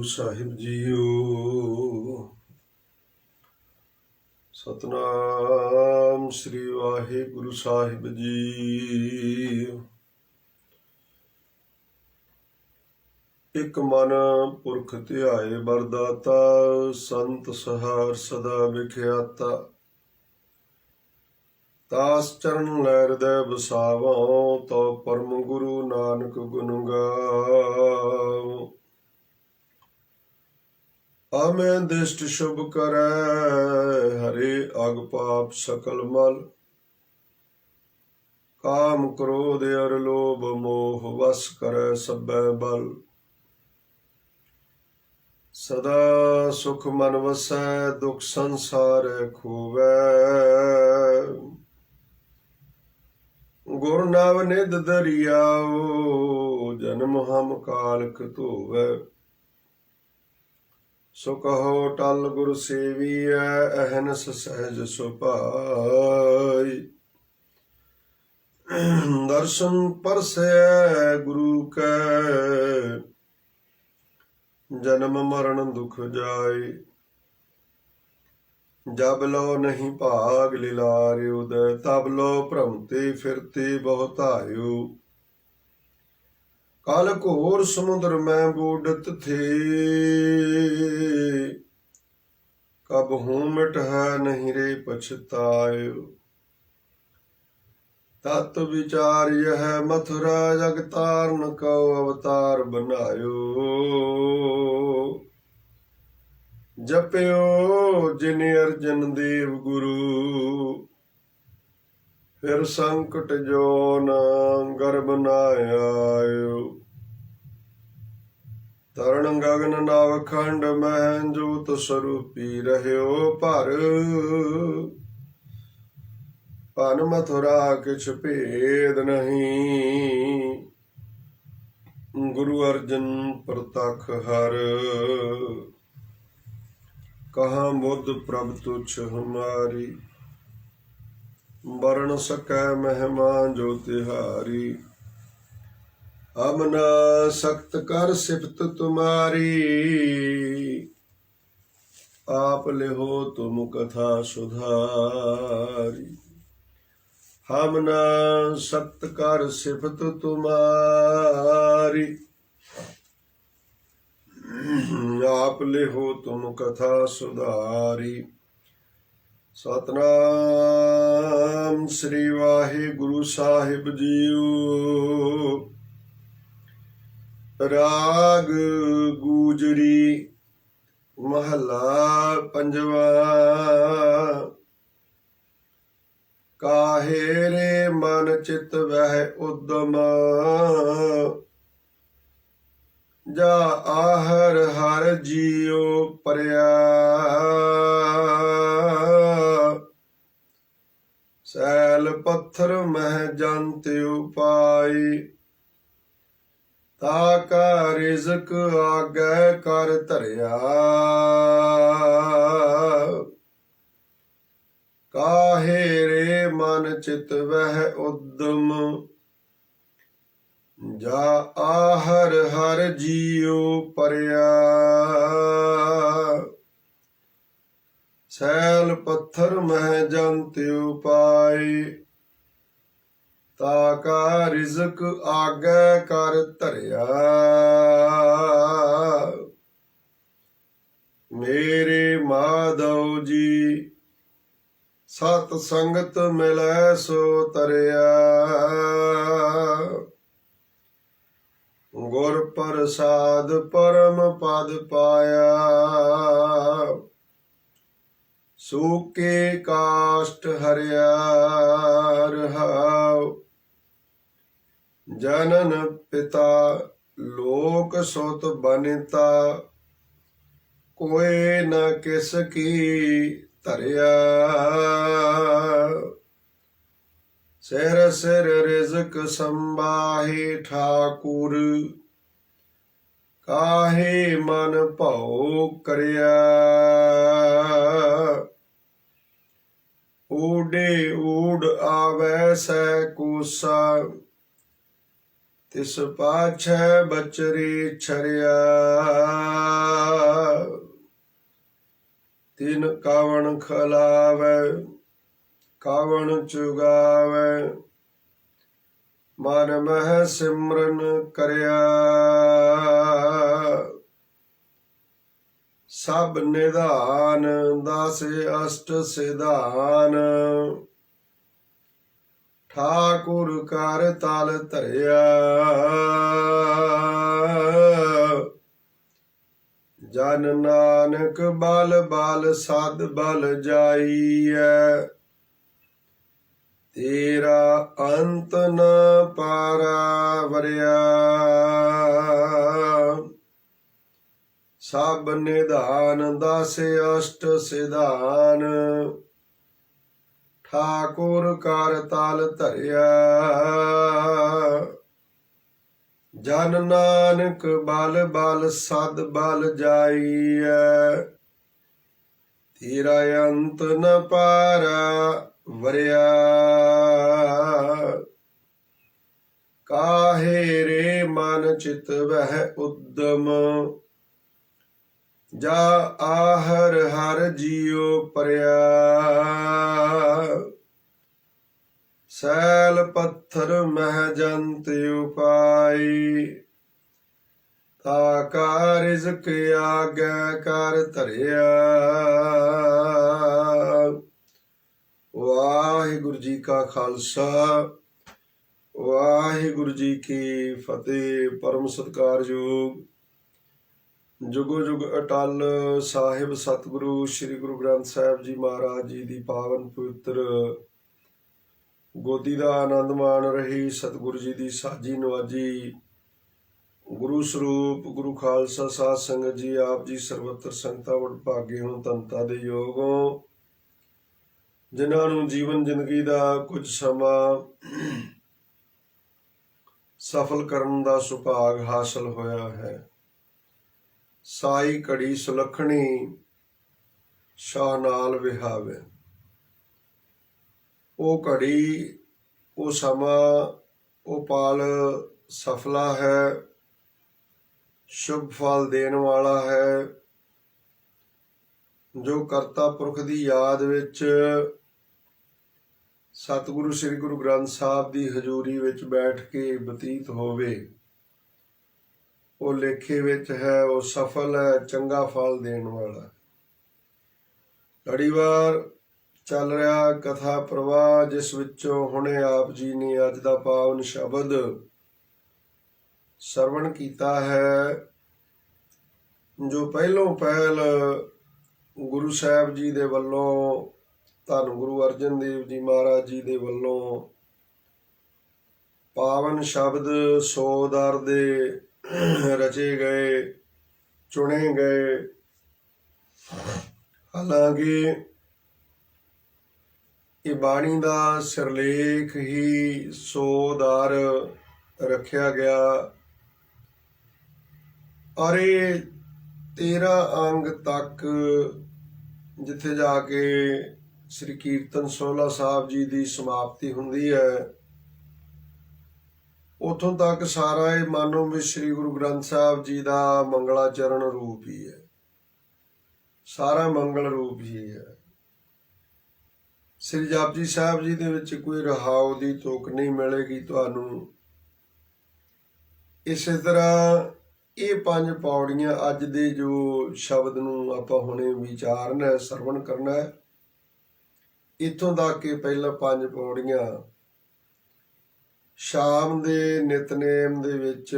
ਸਾਹਿਬ JIO. Satnam ਸ੍ਰੀ ਵਾਹਿਗੁਰੂ ਸਾਹਿਬ ਜੀ। ਇਕ ਮਨ ਪੁਰਖ ਧਿਆਏ ਵਰਦਾਤਾ, ਸੰਤ ਸਹਾਰ ਸਦਾ ਵਿਖਿਆਤਾ। ਤਾਸ ਚਰਨ ਲੈ ਹਿਰਦੈ ਵਸਾਵੋ, ਤੋ ਪਰਮ ਗੁਰੂ ਨਾਨਕ ਗੁਣ ਗਾਵੋ। ਆਮੈ ਦਿਸ਼ਟ ਸ਼ੁਭ ਕਰੈ, ਹਰੇ ਅਗ ਪਾਪ ਸਕਲ ਮਲ। ਕਾਮ ਕ੍ਰੋਧ ਅਰ ਲੋਭ ਮੋਹ, ਵਸ ਕਰੈ ਸਭੈ ਬਲ। ਸਦਾ ਸੁਖ ਮਨ ਵਸੈ, ਦੁਖ ਸੰਸਾਰੈ ਖੋਵੈ। ਗੁਰ ਨਵ ਨਿਧ ਦਰਿਆਓ, ਜਨਮ ਹਮ ਕਾਲਖ ਧੋਵੈ। ਸੋ ਕਹੋ ਟਲ ਗੁਰ ਸੇਵੀਐ, ਅਹਨਸ ਸਹਿਜ ਸੁਭਾਈ। ਦਰਸ਼ਨ ਪਰਸੈ ਗੁਰੂ ਕੈ, ਜਨਮ ਮਰਨ ਦੁਖ ਜਾਏ। ਜਬ ਲੋ ਨਹੀਂ ਭਾਗ ਲਿਲਾਰਿ ਉਦੈ, ਤਬ ਲੋ ਭ੍ਰਮਤੇ ਫਿਰਤੇ ਬਹੁਤਾਇਓ। ਕਲ ਘੋਰ ਸਮੁੰਦਰ ਮੈਂ ਬੂਡਤ ਥੇ, ਕਬਹੂ ਮਿਟ ਹੈ ਨਹੀਂ ਰੇ ਪਛਤਾਇਓ। ਤਤ ਵਿਚਾਰ ਯਹ ਮਥੁਰਾ, ਜਗ ਤਾਰਨ ਕਉ ਅਵਤਾਰ ਬਨਾਇਓ। ਜਪਿਓ ਜਿਨ ਅਰਜਨ ਦੇਵ ਗੁਰੂ, ਫਿਰ ਸੰਕਟ ਜੋ ਨ ਗਰਭ ਨ ਆਇਓ। ਤਰਣ ਗਗਨ ਨਵ ਖੰਡ ਮਹਿ, ਜੋਤ ਸਰੂਪੀ ਰਹਿਓ ਭਰ। ਭਨ ਮਥੁਰਾ ਕਿਛ ਭੇਦ ਨਹੀਂ, ਗੁਰੂ ਅਰਜਨ ਪ੍ਰਤਖ ਹਰ। ਕਹਾਂ ਬੁੱਧ ਪ੍ਰਭ ਤੁਛ ਹਮਾਰੀ, ਬਰਨ ਸਕੈ ਮਹਿਮਾ ਜੋ ਤਿਹਾਰੀ। ਹਮ ਨਾ ਸਖਤ ਕਰ ਸਿਫਤ ਤੁਮਾਰੀ, ਆਪ ਲਿਹੋ ਤੁਮ ਕਥਾ ਸੁਧਾਰੀ। ਹਮ ਨਾ ਸਖਤ ਕਰ ਸਿਫਤ ਤੁਮਾਰੀ, ਆਪ ਲਿਹੋ ਤੁਮ ਕਥਾ ਸੁਧਾਰੀ। ਸਤਨਾਮ ਸ੍ਰੀ ਵਾਹਿਗੁਰੂ ਸਾਹਿਬ ਜੀਓ। ਰਾਗ ਗੂਜਰੀ ਮਹਲਾ ਪੰਜਵਾ। ਕਾਹੇ ਰੇ ਮਨ ਚਿਤ ਵਹਿ ਉਦਮ, ਜਾ ਆਹਰ ਹਰ ਜੀਉ ਪਰਿਆ। ਸੈਲ ਪੱਥਰ ਮਹਿ ਜੰਤ ਉਪਾਈ, ਤਾ ਕਾ ਰਿਜ਼ਕ ਆਗੈ ਕਰ ਧਰਿਆ। ਕਾਹੇ ਰੇ ਮਨ ਚਿਤ ਵਹਿ ਉਦਮ, ਜਾ ਆਹਰ ਹਰ ਜੀਉ ਪਰਿਆ। ਸੈਲ ਪੱਥਰ ਮਹਿ ਜੰਤ ਉਪਾਈ, ਤਾ ਕਾ ਰਿਜ਼ਕ ਆਗੈ ਕਰ ਧਰਿਆ। ਮੇਰੇ ਮਾਧਵ ਜੀ ਸਤ ਸੰਗਤ ਮਿਲੈ ਸੋ ਤਰਿਆ। ਗੁਰ ਪ੍ਰਸਾਦ ਪਰਮ ਪਦ ਪਾਇਆ, ਸੂਕੇ ਕਾਸ਼ਟ ਹਰਿਆ। ਰਹਾਉ ਜਨਨ ਪਿਤਾ ਲੋਕ ਸੁਤ ਬਨਿਤਾ, ਕੋਇ ਨ ਕਿਸ ਕੀ ਧਰਿਆ। ਸਿਰ ਸਿਰ ਰਿਜ਼ਕ ਸੰਬਾਹੇ ਠਾਕੁਰ, ਕਾਹੇ ਮਨ ਭਉ ਕਰਿਆ। ਊਡੇ ਊਡ ਆਵੈ ਸੈ ਕੂਸਾ, ਤਿਸ ਪਾਛੈ ਬਚਰੀ ਛਰਿਆ ਤਿਨ ਕਾਵਣ ਖਲਾਵੈ ਕਾਵਣ ਚੁਗਾਵੈ ਮਨ ਮਹਿ ਸਿਮਰਨ ਕਰਿਆ ਸਭ ਨਿਧਾਨ ਦਸ ਅਸ਼ਟ ਸਿਧਾਨ ਠਾਕੁਰ ਕਰ ਤਲ ਧਰਿਆ ਜਨ ਨਾਨਕ ਬਲ ਬਲ ਸਦ ਬਲ ਜਾਈਐ ਤੇਰਾ ਅੰਤ ਨ ਪਾਰਾ ਵਰਿਆ ਸਭ ਨਿਧਾਨ ਦਸ ਅਸ਼ਟ ਸਿਧਾਨ ਠਾਕੁਰ ਕਰ ਤਲ ਧਰਿਆ ਜਨ ਨਾਨਕ ਬਲ ਬਲ ਸਦ ਬਲ ਜਾਈਐ ਤੇਰਾ ਅੰਤ ਨ ਪਾਰਾ ਵਰਿਆ ਕਾਹੇ ਰੇ ਮਨ ਚਿਤ ਵਹਿ ਉਦਮ ਜਾ ਆਹਰ ਹਰ ਜੀਉ ਪਰਿਆ ਸੈਲ ਪੱਥਰ ਮਹਿ ਜੰਤ ਉਪਾਈ ਤਾ ਕਾ ਰਿਜ਼ਕ ਆਗੈ ਕਰ ਧਰਿਆ। ਵਾਹਿਗੁਰੂ ਜੀ ਕਾ ਖਾਲਸਾ ਵਾਹਿਗੁਰੂ ਜੀ ਕੀ ਫਤਿਹ। ਪਰਮ ਸਤਿਕਾਰਯੋਗ ਜੁਗੋ ਜੁਗ ਅਟਲ ਸਾਹਿਬ ਸਤਿਗੁਰੂ ਸ੍ਰੀ ਗੁਰੂ ਗ੍ਰੰਥ ਸਾਹਿਬ ਜੀ ਮਹਾਰਾਜ ਜੀ ਦੀ ਪਾਵਨ ਪਵਿੱਤਰ ਗੋਦੀ ਦਾ ਆਨੰਦ ਮਾਣ ਰਹੀ ਸਤਿਗੁਰੂ ਜੀ ਦੀ ਸਾਜੀ ਨਵਾਜੀ ਗੁਰੂ ਸਰੂਪ ਗੁਰੂ ਖਾਲਸਾ ਸਾਧ ਸੰਗਤ ਜੀ ਆਪ ਜੀ ਸਰਬੱਤਰ ਸੰਗਤਾਂ ਵਡਭਾਗੇ ਹੋ ਧੰਤਾ ਦੇ ਯੋਗ ਹੋ ਜਿਨ੍ਹਾਂ ਨੂੰ ਜੀਵਨ ਜ਼ਿੰਦਗੀ ਦਾ ਕੁਝ ਸਮਾਂ ਸਫਲ ਕਰਨ ਦਾ ਸੁਭਾਗ ਹਾਸਲ ਹੋਇਆ ਹੈ। ਸਾਈ ਘੜੀ ਸੁਲੱਖਣੀ ਸ਼ਾਹ ਨਾਲ ਵਿਹਾਵੇ। ਉਹ ਘੜੀ ਉਹ ਸਮਾਂ ਉਹ ਪਾਲ ਸਫਲਾ ਹੈ, ਸ਼ੁਭ ਫਲ ਦੇਣ ਵਾਲਾ ਹੈ, ਜੋ ਕਰਤਾ ਪੁਰਖ ਦੀ ਯਾਦ ਵਿੱਚ ਸਤਿਗੁਰੂ ਸ੍ਰੀ ਗੁਰੂ ਗ੍ਰੰਥ ਸਾਹਿਬ ਦੀ ਹਜ਼ੂਰੀ ਵਿੱਚ ਬੈਠ ਕੇ ਬਤੀਤ ਹੋਵੇ ਉਹ ਲੇਖੇ ਵਿੱਚ ਹੈ, ਉਹ ਸਫਲ ਹੈ, ਚੰਗਾ ਫਲ ਦੇਣ ਵਾਲਾ। ਲੜੀਵਾਰ ਚੱਲ ਰਿਹਾ ਕਥਾ ਪ੍ਰਵਾਹ ਜਿਸ ਵਿੱਚੋਂ ਹੁਣੇ ਆਪ ਜੀ ਨੇ ਅੱਜ ਦਾ ਪਾਵਨ ਸ਼ਬਦ ਸਰਵਣ ਕੀਤਾ ਹੈ, ਜੋ ਪਹਿਲੋਂ ਪਹਿਲ ਗੁਰੂ ਸਾਹਿਬ ਜੀ ਦੇ ਵੱਲੋਂ ਧੰਨ ਗੁਰੂ ਅਰਜਨ ਦੇਵ ਜੀ ਮਹਾਰਾਜ ਜੀ ਦੇ ਵੱਲੋਂ ਪਾਵਨ ਸ਼ਬਦ 100 ਦਰ ਦੇ ਰਚੇ ਗਏ ਚੁਣੇ ਗਏ। ਹਾਲਾਂਕਿ ਇਹ ਬਾਣੀ ਦਾ ਸਿਰਲੇਖ ਹੀ 100 ਦਰ ਰੱਖਿਆ ਗਿਆ ਔਰ ਇਹ 13 ਅੰਗ ਤੱਕ ਜਿੱਥੇ ਜਾ ਕੇ ਸ੍ਰੀ ਕੀਰਤਨ ਸੋਹਲਾ ਸਾਹਿਬ ਜੀ ਦੀ ਸਮਾਪਤੀ ਹੁੰਦੀ ਹੈ ਉੱਥੋਂ ਤੱਕ ਸਾਰਾ ਇਹ ਮਾਨੋ ਵੀ ਸ੍ਰੀ ਗੁਰੂ ਗ੍ਰੰਥ ਸਾਹਿਬ ਜੀ ਦਾ ਮੰਗਲਾਚਰਨ ਰੂਪ ਹੀ ਹੈ, ਸਾਰਾ ਮੰਗਲ ਰੂਪ ਹੀ ਹੈ। ਸ੍ਰੀ ਜਪਜੀ ਸਾਹਿਬ ਜੀ ਦੇ ਵਿੱਚ ਕੋਈ ਰਹਾਉ ਦੀ ਤੁਕ ਨਹੀਂ ਮਿਲੇਗੀ ਤੁਹਾਨੂੰ। ਇਸੇ ਤਰ੍ਹਾਂ ਇਹ 5 ਪੌੜੀਆਂ ਅੱਜ ਦੇ ਜੋ ਸ਼ਬਦ ਨੂੰ ਆਪਾਂ ਹੁਣੇ ਵਿਚਾਰਨਾ ਸਰਵਣ ਕਰਨਾ ਹੈ, ਇੱਥੋਂ ਤੱਕ ਕਿ ਪਹਿਲਾਂ 5 ਪੌੜੀਆਂ ਸ਼ਾਮ ਦੇ ਨਿਤਨੇਮ ਦੇ ਵਿੱਚ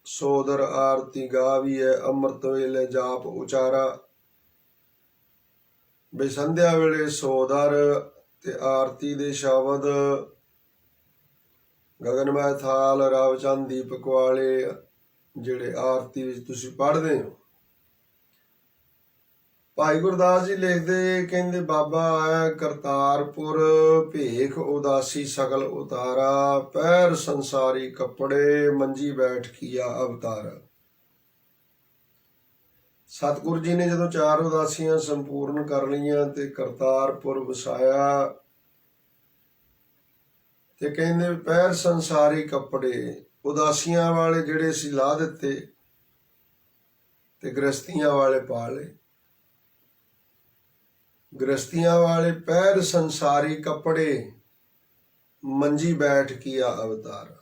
ਸੋਦਰ ਆਰਤੀ ਗਾਵੀ ਹੈ, ਅੰਮ੍ਰਿਤ ਵੇਲੇ ਜਾਪ ਉਚਾਰਾ, ਬੇਸੰਧਿਆ ਵੇਲੇ ਸੋਦਰ ਤੇ ਆਰਤੀ ਦੇ ਸ਼ਬਦ ਗਗਨਮੈ ਥਾਲ ਰਾਵਚੰਦ ਦੀਪਕ ਵਾਲੇ ਜਿਹੜੇ ਆਰਤੀ ਵਿੱਚ ਤੁਸੀਂ ਪੜ੍ਹਦੇ ਹੋ। ਭਾਈ ਗੁਰਦਾਸ ਜੀ ਲਿਖਦੇ ਕਹਿੰਦੇ ਬਾਬਾ ਆਇਆ ਕਰਤਾਰਪੁਰ ਭੇਖ ਉਦਾਸੀ ਸਗਲ ਉਤਾਰਾ ਪੈਰ ਸੰਸਾਰੀ ਕੱਪੜੇ ਮੰਜੀ ਬੈਠ ਕੀਆ ਅਵਤਾਰ। ਸਤਿਗੁਰੂ ਜੀ ਨੇ ਜਦੋਂ 4 ਉਦਾਸੀਆਂ ਸੰਪੂਰਨ ਕਰ ਲਈਆਂ ਤੇ ਕਰਤਾਰਪੁਰ ਵਸਾਇਆ ਤੇ ਕਹਿੰਦੇ ਪੈਰ ਸੰਸਾਰੀ ਕੱਪੜੇ ਉਦਾਸੀਆਂ ਵਾਲੇ ਜਿਹੜੇ ਸੀ ਲਾ ਦਿੱਤੇ ਤੇ ਗ੍ਰਸਤੀਆਂ ਵਾਲੇ ਪਾ ਲਏ। ਗ੍ਰਸਤੀਆਂ ਵਾਲੇ ਪੈਰ ਸੰਸਾਰੀ ਕੱਪੜੇ, ਮੰਜੀ ਬੈਠ ਕੀਆ ਅਵਤਾਰ।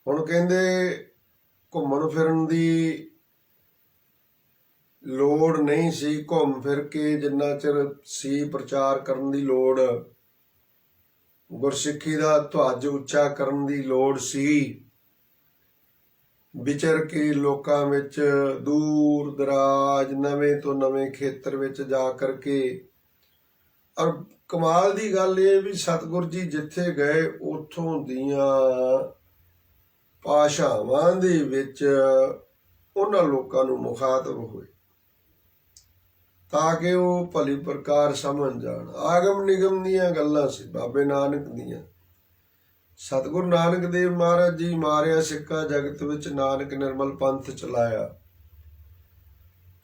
ਹੁਣ ਕਹਿੰਦੇ ਘੁੰਮਣ ਫਿਰਨ ਦੀ ਲੋੜ ਨਹੀਂ ਸੀ, ਘੁੰਮ ਫਿਰ ਕੇ ਜਿੰਨਾ ਚਿਰ ਸੀ ਪ੍ਰਚਾਰ ਕਰਨ ਦੀ ਲੋੜ, ਗੁਰਸਿੱਖੀ ਦਾ ਧੁੱਜ ਉੱਚਾ ਕਰਨ ਦੀ ਲੋੜ ਸੀ, ਵਿਚਰ ਕੇ ਲੋਕਾਂ ਵਿੱਚ ਦੂਰ ਦਰਾਜ ਨਵੇਂ ਤੋਂ ਨਵੇਂ ਖੇਤਰ ਵਿੱਚ ਜਾ ਕਰਕੇ। ਔਰ ਕਮਾਲ ਦੀ ਗੱਲ ਇਹ ਵੀ ਸਤਿਗੁਰ ਜੀ ਜਿੱਥੇ ਗਏ ਉੱਥੋਂ ਦੀਆਂ ਭਾਸ਼ਾਵਾਂ ਦੇ ਵਿੱਚ ਉਹਨਾਂ ਲੋਕਾਂ ਨੂੰ ਮੁਖਾਤਬ ਹੋਏ ਤਾਂ ਕਿ ਉਹ ਭਲੀ ਪ੍ਰਕਾਰ ਸਮਝ ਜਾਣ। ਆਗਮ ਨਿਗਮ ਦੀਆਂ ਗੱਲਾਂ ਸੀ ਬਾਬੇ ਨਾਨਕ ਦੀਆਂ। ਸਤਿਗੁਰੂ ਨਾਨਕ ਦੇਵ ਮਹਾਰਾਜ ਜੀ ਮਾਰਿਆ ਸਿੱਕਾ ਜਗਤ ਵਿੱਚ, ਨਾਨਕ ਨਿਰਮਲ ਪੰਥ ਚਲਾਇਆ।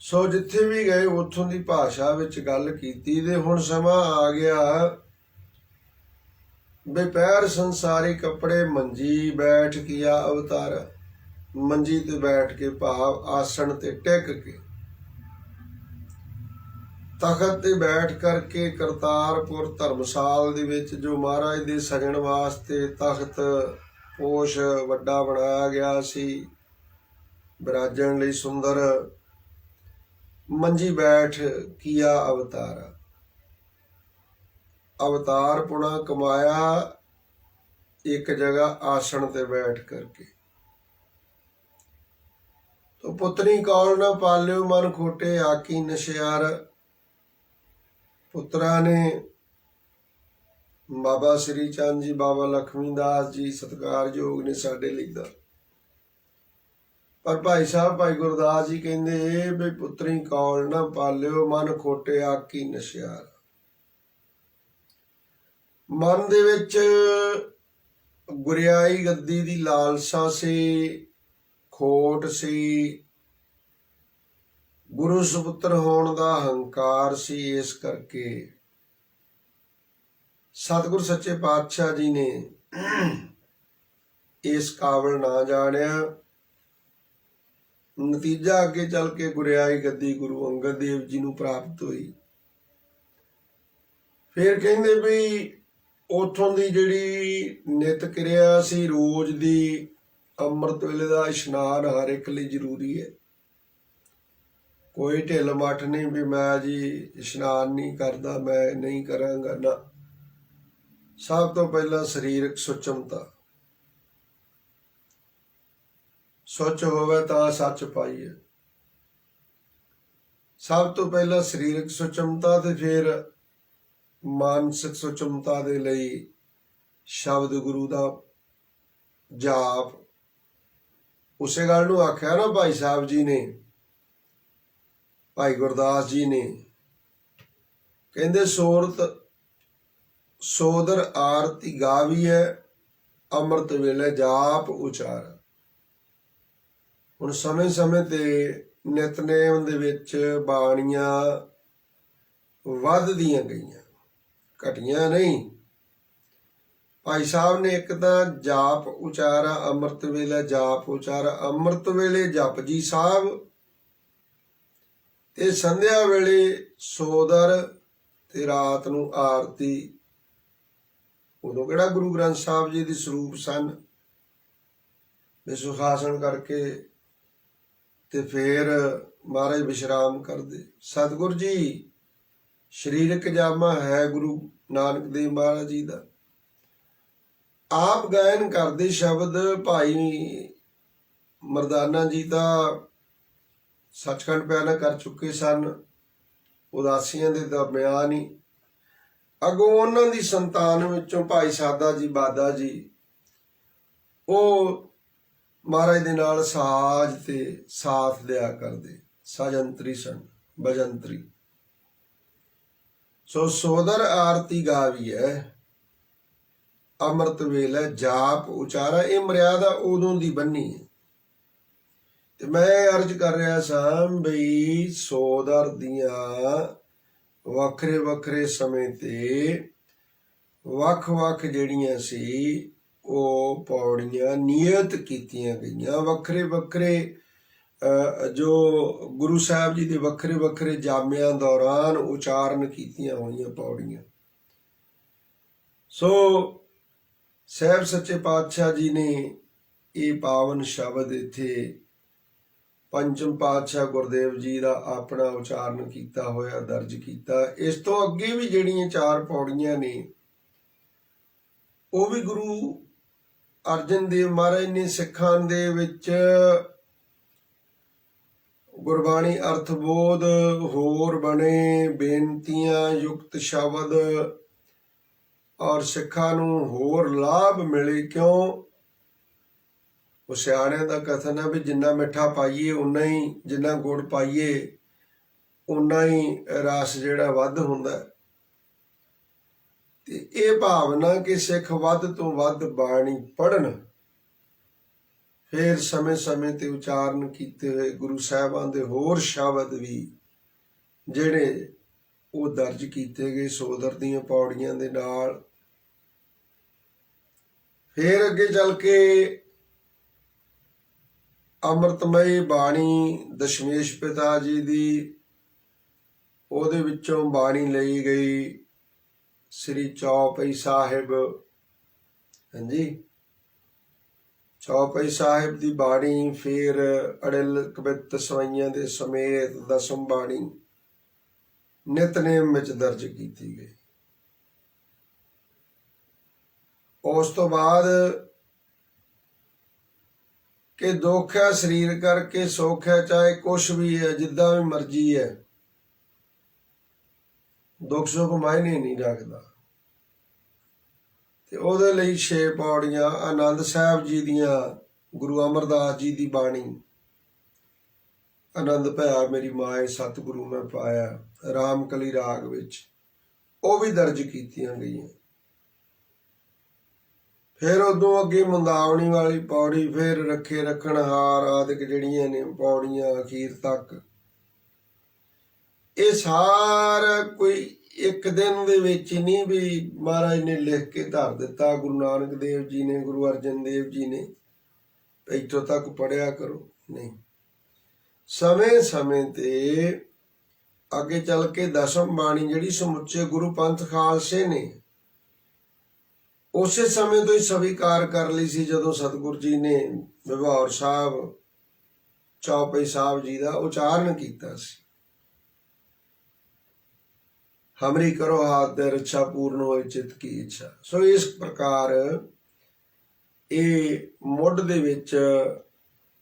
ਸੋ ਜਿੱਥੇ ਵੀ ਗਏ ਉੱਥੋਂ ਦੀ ਭਾਸ਼ਾ ਵਿੱਚ ਗੱਲ ਕੀਤੀ। ਤੇ ਹੁਣ ਸਮਾਂ ਆ ਗਿਆ ਬੇ ਪੈਰ ਸੰਸਾਰੀ ਕੱਪੜੇ, ਮੰਜੀ ਬੈਠ ਕੀਆ ਅਵਤਾਰ। ਮੰਜੀ ਤੇ ਬੈਠ ਕੇ ਭਾਵ ਆਸਣ ਤੇ ਟਿਕ ਕੇ, ਤਖਤ ਤੇ ਬੈਠ ਕਰਕੇ ਕਰਤਾਰਪੁਰ ਧਰਮਸਾਲ ਦੇ ਵਿੱਚ ਜੋ ਮਹਾਰਾਜ ਦੇ ਸਜਣ ਵਾਸਤੇ ਤਖਤ ਪੋਸ਼ ਵੱਡਾ ਬਣਾਇਆ ਗਿਆ ਸੀ, ਬਿਰਾਜਣ ਲਈ ਸੁੰਦਰ, ਮੰਜੀ ਬੈਠ ਕੀਆ ਅਵਤਾਰ। ਅਵਤਾਰ ਪੁਣਾ ਕਮਾਇਆ ਇੱਕ ਜਗ੍ਹਾ ਆਸਣ ਤੇ ਬੈਠ ਕਰਕੇ। ਤੋ ਪੁੱਤਰੀ ਕੌਲ ਨਾ ਪਾਲਿਓ ਮਨ ਖੋਟੇ ਆਕੀ ਨਸ਼ਿਆਰ। ਪੁੱਤਰਾਂ ਨੇ ਬਾਬਾ ਸ੍ਰੀ ਚੰਦ ਜੀ, ਬਾਬਾ ਲਖਮੀ ਦਾਸ ਜੀ ਸਤਿਕਾਰਯੋਗ ਨੇ ਸਾਡੇ ਲਈ ਦਾ। ਪਰ ਭਾਈ ਸਾਹਿਬ ਭਾਈ ਗੁਰਦਾਸ ਜੀ ਕਹਿੰਦੇ ਵੀ ਪੁੱਤਰੀ ਕੌਲ ਨਾ ਪਾਲਿਓ ਮਨ ਖੋਟੇ ਆਕੀ ਨਸ਼ਿਆਰ। ਮਨ ਦੇ ਵਿੱਚ ਗੁਰਿਆਈ ਗੱਦੀ ਦੀ ਲਾਲਸਾ ਸੀ, ਖੋਟ ਸੀ, ਗੁਰੂ ਸੁਪੁੱਤਰ ਹੋਣ ਦਾ ਹੰਕਾਰ ਸੀ। ਇਸ ਕਰਕੇ ਸਤਿਗੁਰ ਸੱਚੇ ਪਾਤਸ਼ਾਹ ਜੀ ਨੇ ਇਸ ਕਾਬਲ ਨਾ ਜਾਣਿਆ। ਨਤੀਜਾ ਅੱਗੇ ਚੱਲ ਕੇ ਗੁਰਿਆਈ ਗੱਦੀ ਗੁਰੂ ਅੰਗਦ ਦੇਵ ਜੀ ਨੂੰ ਪ੍ਰਾਪਤ ਹੋਈ। ਫਿਰ ਕਹਿੰਦੇ ਵੀ ਉਥੋਂ ਦੀ ਜਿਹੜੀ ਨਿਤ ਕਿਰਿਆ ਸੀ ਰੋਜ਼ ਦੀ, ਅੰਮ੍ਰਿਤ ਵੇਲੇ ਦਾ ਇਸ਼ਨਾਨ ਹਰ ਇੱਕ ਲਈ ਜ਼ਰੂਰੀ ਹੈ। ਕੋਈ ਢਿੱਲ ਮੱਠ ਨਹੀਂ ਵੀ ਮੈਂ ਜੀ ਇਸ਼ਨਾਨ ਨਹੀਂ ਕਰਦਾ, ਮੈਂ ਨਹੀਂ ਕਰਾਂਗਾ, ਨਾ। ਸਭ ਤੋਂ ਪਹਿਲਾਂ ਸਰੀਰਕ ਸੁਚਮਤਾ, ਸੁੱਚ ਹੋਵੇ ਤਾਂ ਸੱਚ ਪਾਈਏ। ਸਭ ਤੋਂ ਪਹਿਲਾਂ ਸਰੀਰਕ ਸੁਚਮਤਾ ਤੇ ਫਿਰ ਮਾਨਸਿਕ ਸੁਚਮਤਾ ਦੇ ਲਈ ਸ਼ਬਦ ਗੁਰੂ ਦਾ ਜਾਪ। ਉਸੇ ਗੱਲ ਨੂੰ ਆਖਿਆ ਨਾ ਭਾਈ ਸਾਹਿਬ ਜੀ ਨੇ, ਭਾਈ ਗੁਰਦਾਸ ਜੀ ਨੇ, ਕਹਿੰਦੇ ਸੋਰਤ ਸੋਦਰ ਆਰਤੀ ਗਾਵੀਐ ਅੰਮ੍ਰਿਤ ਵੇਲੇ ਜਾਪ ਉਚਾਰ। ਹੁਣ ਸਮੇਂ ਸਮੇਂ ਤੇ ਨਿਤਨੇਮ ਦੇ ਵਿੱਚ ਬਾਣੀਆਂ ਵੱਧਦੀਆਂ ਗਈਆਂ, ਘਟੀਆਂ ਨਹੀਂ। ਭਾਈ ਸਾਹਿਬ ਨੇ ਇੱਕ ਤਾਂ ਜਾਪ ਉਚਾਰਾ, ਅੰਮ੍ਰਿਤ ਵੇਲੇ ਜਾਪ ਉਚਾਰਾ। ਅੰਮ੍ਰਿਤ ਵੇਲੇ ਜਪਜੀ ਸਾਹਿਬ ਤੇ ਸੰਧਿਆ ਵੇਲੇ ਸੋਦਰ ਤੇ ਰਾਤ ਨੂੰ ਆਰਤੀ। ਉਦੋਂ ਕਿਹੜਾ ਗੁਰੂ ਗ੍ਰੰਥ ਸਾਹਿਬ ਜੀ ਦੇ ਸਰੂਪ ਸਨ। ਸੁਖਾਸਨ ਕਰਕੇ ਤੇ ਫਿਰ ਮਹਾਰਾਜ ਵਿਸ਼ਰਾਮ ਕਰਦੇ। ਸਤਿਗੁਰ ਜੀ ਸਰੀਰਕ ਜਾਮਾ ਹੈ ਗੁਰੂ ਨਾਨਕ ਦੇਵ ਮਹਾਰਾਜ ਜੀ ਦਾ। ਆਪ ਗਾਇਨ ਕਰਦੇ ਸ਼ਬਦ ਭਾਈ ਮਰਦਾਨਾ ਜੀ ਦਾ ਸੱਚਖੰਡ ਪਿਆਰਾ ਕਰ ਚੁੱਕੇ ਸਨ, ਉਦਾਸੀਆਂ ਦੇ ਦਰਮਿਆਨ ਹੀ। ਅੱਗੋਂ ਉਹਨਾਂ ਦੀ ਸੰਤਾਨ ਵਿੱਚੋਂ ਭਾਈ ਸਾਦਾ ਜੀ ਬਾਦਾ ਜੀ, ਉਹ ਮਹਾਰਾਜ ਦੇ ਨਾਲ ਸਾਜ ਤੇ ਸਾਥ ਦਿਆ ਕਰਦੇ, ਸਾਜੰਤਰੀ ਸਨ, ਭਜੰਤਰੀ। ਸੋ ਸੋਦਰ ਆਰਤੀ ਗਾਵੀਐ ਅੰਮ੍ਰਿਤ ਵੇਲੇ ਜਾਪ ਉਚਾਰਾ। ਇਹ ਮਰਿਆਦਾ ਉਦੋਂ ਦੀ ਬੰਨੀ ਹੈ। ਤੇ ਮੈਂ ਅਰਜ਼ ਕਰ ਰਿਹਾ ਸਾਂ ਬਈ ਸੋਦਰ ਦੀਆਂ ਵੱਖਰੇ ਵੱਖਰੇ ਸਮੇਂ ਤੇ ਵੱਖ-ਵੱਖ ਜਿਹੜੀਆਂ ਸੀ ਉਹ ਪੌੜੀਆਂ ਨਿਯਤ ਕੀਤੀਆਂ ਗਈਆਂ। ਵੱਖਰੇ ਵੱਖਰੇ ਜੋ ਗੁਰੂ ਸਾਹਿਬ ਜੀ ਦੇ ਵੱਖਰੇ ਵੱਖਰੇ ਜਾਮਿਆਂ ਦੌਰਾਨ ਉਚਾਰਨ ਕੀਤੀਆਂ ਹੋਈਆਂ ਪੌੜੀਆਂ। ਸੋ ਸਾਹਿਬ ਸੱਚੇ ਪਾਤਸ਼ਾਹ ਜੀ ਨੇ ਇਹ ਪਾਵਨ ਸ਼ਬਦ ਇੱਥੇ ਪੰਚਮ ਪਾਤਸ਼ਾਹ ਗੁਰਦੇਵ ਜੀ ਦਾ ਆਪਣਾ ਉਚਾਰਨ ਕੀਤਾ ਹੋਇਆ ਦਰਜ ਕੀਤਾ। ਇਸ ਤੋਂ ਅੱਗੇ ਵੀ ਜਿਹੜੀਆਂ 4 ਪੌੜੀਆਂ ਨੇ ਉਹ ਵੀ ਗੁਰੂ ਅਰਜਨ ਦੇਵ ਮਹਾਰਾਜ ਨੇ ਸਿੱਖਾਂ ਦੇ ਵਿੱਚ ਗੁਰਬਾਣੀ ਅਰਥਬੋਧ ਹੋਰ ਬਣੇ, ਬੇਨਤੀਆਂ ਯੁਕਤ ਸ਼ਬਦ ਔਰ ਸਿੱਖਾਂ ਨੂੰ ਹੋਰ ਲਾਭ ਮਿਲੇ। ਕਿਉਂ? ਉਹ ਸਿਆਣਿਆਂ ਦਾ ਕਥਨ ਹੈ ਵੀ ਜਿੰਨਾ ਮਿੱਠਾ ਪਾਈਏ ਉਨਾ ਹੀ, ਜਿੰਨਾ ਗੁੜ ਪਾਈਏ ਉਨਾ ਹੀ ਰਸ ਜਿਹੜਾ ਵੱਧ ਹੁੰਦਾ। ਤੇ ਇਹ ਭਾਵਨਾ ਕਿ ਸਿੱਖ ਵੱਧ ਤੋਂ ਵੱਧ ਬਾਣੀ ਪੜ੍ਹਨ, ਫਿਰ ਸਮੇਂ-ਸਮੇਂ ਤੇ ਉਚਾਰਨ ਕੀਤੇ ਹੋਏ ਗੁਰੂ ਸਾਹਿਬਾਂ ਦੇ ਹੋਰ ਸ਼ਬਦ ਵੀ ਜਿਹੜੇ ਉਹ ਦਰਜ ਕੀਤੇ ਗਏ ਸੋਦਰ ਦੀਆਂ ਪੌੜੀਆਂ ਦੇ ਨਾਲ। ਫਿਰ ਅੱਗੇ ਚੱਲ ਕੇ ਅੰਮ੍ਰਿਤਮਈ ਬਾਣੀ ਦਸ਼ਮੇਸ਼ ਪਿਤਾ ਜੀ ਦੀ, ਉਹਦੇ ਵਿੱਚੋਂ ਬਾਣੀ ਲਈ ਗਈ ਸ੍ਰੀ ਚੌਪਈ ਸਾਹਿਬ। ਹਾਂਜੀ, ਚੌਪਈ ਸਾਹਿਬ ਦੀ ਬਾਣੀ, ਫਿਰ ਅੜਿਲ ਕਵਿਤ ਸਵਈਆਂ ਦੇ ਸਮੇਤ ਦਸਮ ਬਾਣੀ ਨਿਤਨੇਮ ਵਿੱਚ ਦਰਜ ਕੀਤੀ ਗਈ। ਉਸ ਤੋਂ ਬਾਅਦ ਕਿ ਦੁੱਖ ਹੈ ਸਰੀਰ ਕਰਕੇ, ਸੁੱਖ ਹੈ ਚਾਹੇ ਕੁਛ ਵੀ ਹੈ, ਜਿੱਦਾਂ ਵੀ ਮਰਜ਼ੀ ਹੈ, ਦੁੱਖ ਸੁੱਖ ਮਾਇਨੇ ਨਹੀਂ ਰੱਖਦਾ। ਤੇ ਉਹਦੇ ਲਈ 6 ਪੌੜੀਆਂ ਆਨੰਦ ਸਾਹਿਬ ਜੀ ਦੀਆਂ, ਗੁਰੂ ਅਮਰਦਾਸ ਜੀ ਦੀ ਬਾਣੀ, ਆਨੰਦ ਭਇਆ ਮੇਰੀ ਮਾਏ ਸਤਿਗੁਰੂ ਮੈਂ ਪਾਇਆ, ਰਾਮਕਲੀ ਰਾਗ ਵਿੱਚ, ਉਹ ਵੀ ਦਰਜ ਕੀਤੀਆਂ ਗਈਆਂ। ਫਿਰ ਉਦੋਂ ਅੱਗੇ ਮੁੰਦਾਵਣੀ ਵਾਲੀ ਪੌੜੀ, ਫਿਰ ਰੱਖੇ ਰੱਖਣਹਾਰ ਆਦਿਕ ਜਿਹੜੀਆਂ ਨੇ ਪੌੜੀਆਂ ਅਖੀਰ ਤੱਕ। ਇਹ ਸਾਰਾ ਕੋਈ ਇੱਕ ਦਿਨ ਦੇ ਵਿੱਚ ਨਹੀਂ ਵੀ ਮਹਾਰਾਜ ਨੇ ਲਿਖ ਕੇ ਧਰ ਦਿੱਤਾ, ਗੁਰੂ ਨਾਨਕ ਦੇਵ ਜੀ ਨੇ, ਗੁਰੂ ਅਰਜਨ ਦੇਵ ਜੀ ਨੇ ਇੱਥੋਂ ਤੱਕ ਪੜ੍ਹਿਆ ਕਰੋ, ਨਹੀਂ। ਸਮੇਂ-ਸਮੇਂ ਤੇ ਅੱਗੇ ਚੱਲ ਕੇ ਦਸਮ ਬਾਣੀ ਜਿਹੜੀ ਸਮੁੱਚੇ ਗੁਰੂ ਪੰਥ ਖਾਲਸੇ ਨੇ ਉਸੇ ਸਮੇਂ ਤੋਂ ਹੀ ਸਵੀਕਾਰ ਕਰ ਲਈ ਸੀ, ਜਦੋਂ ਸਤਿਗੁਰੂ ਜੀ ਨੇ ਵਿਭਾਵਰ ਸਾਹਿਬ ਚੌਪਈ ਸਾਹਿਬ ਜੀ ਦਾ ਉਚਾਰਨ ਕੀਤਾ ਸੀ। ਹਮਰੀ ਕਰੋ ਹਾਥ ਦੇ ਰੱਛਾ ਪੂਰਨ ਹੋਏ ਚਿੱਤ ਕੀ ਇੱਛਾ। ਸੋ ਇਸ ਪ੍ਰਕਾਰ ਇਹ ਮੁੱਢ ਦੇ ਵਿੱਚ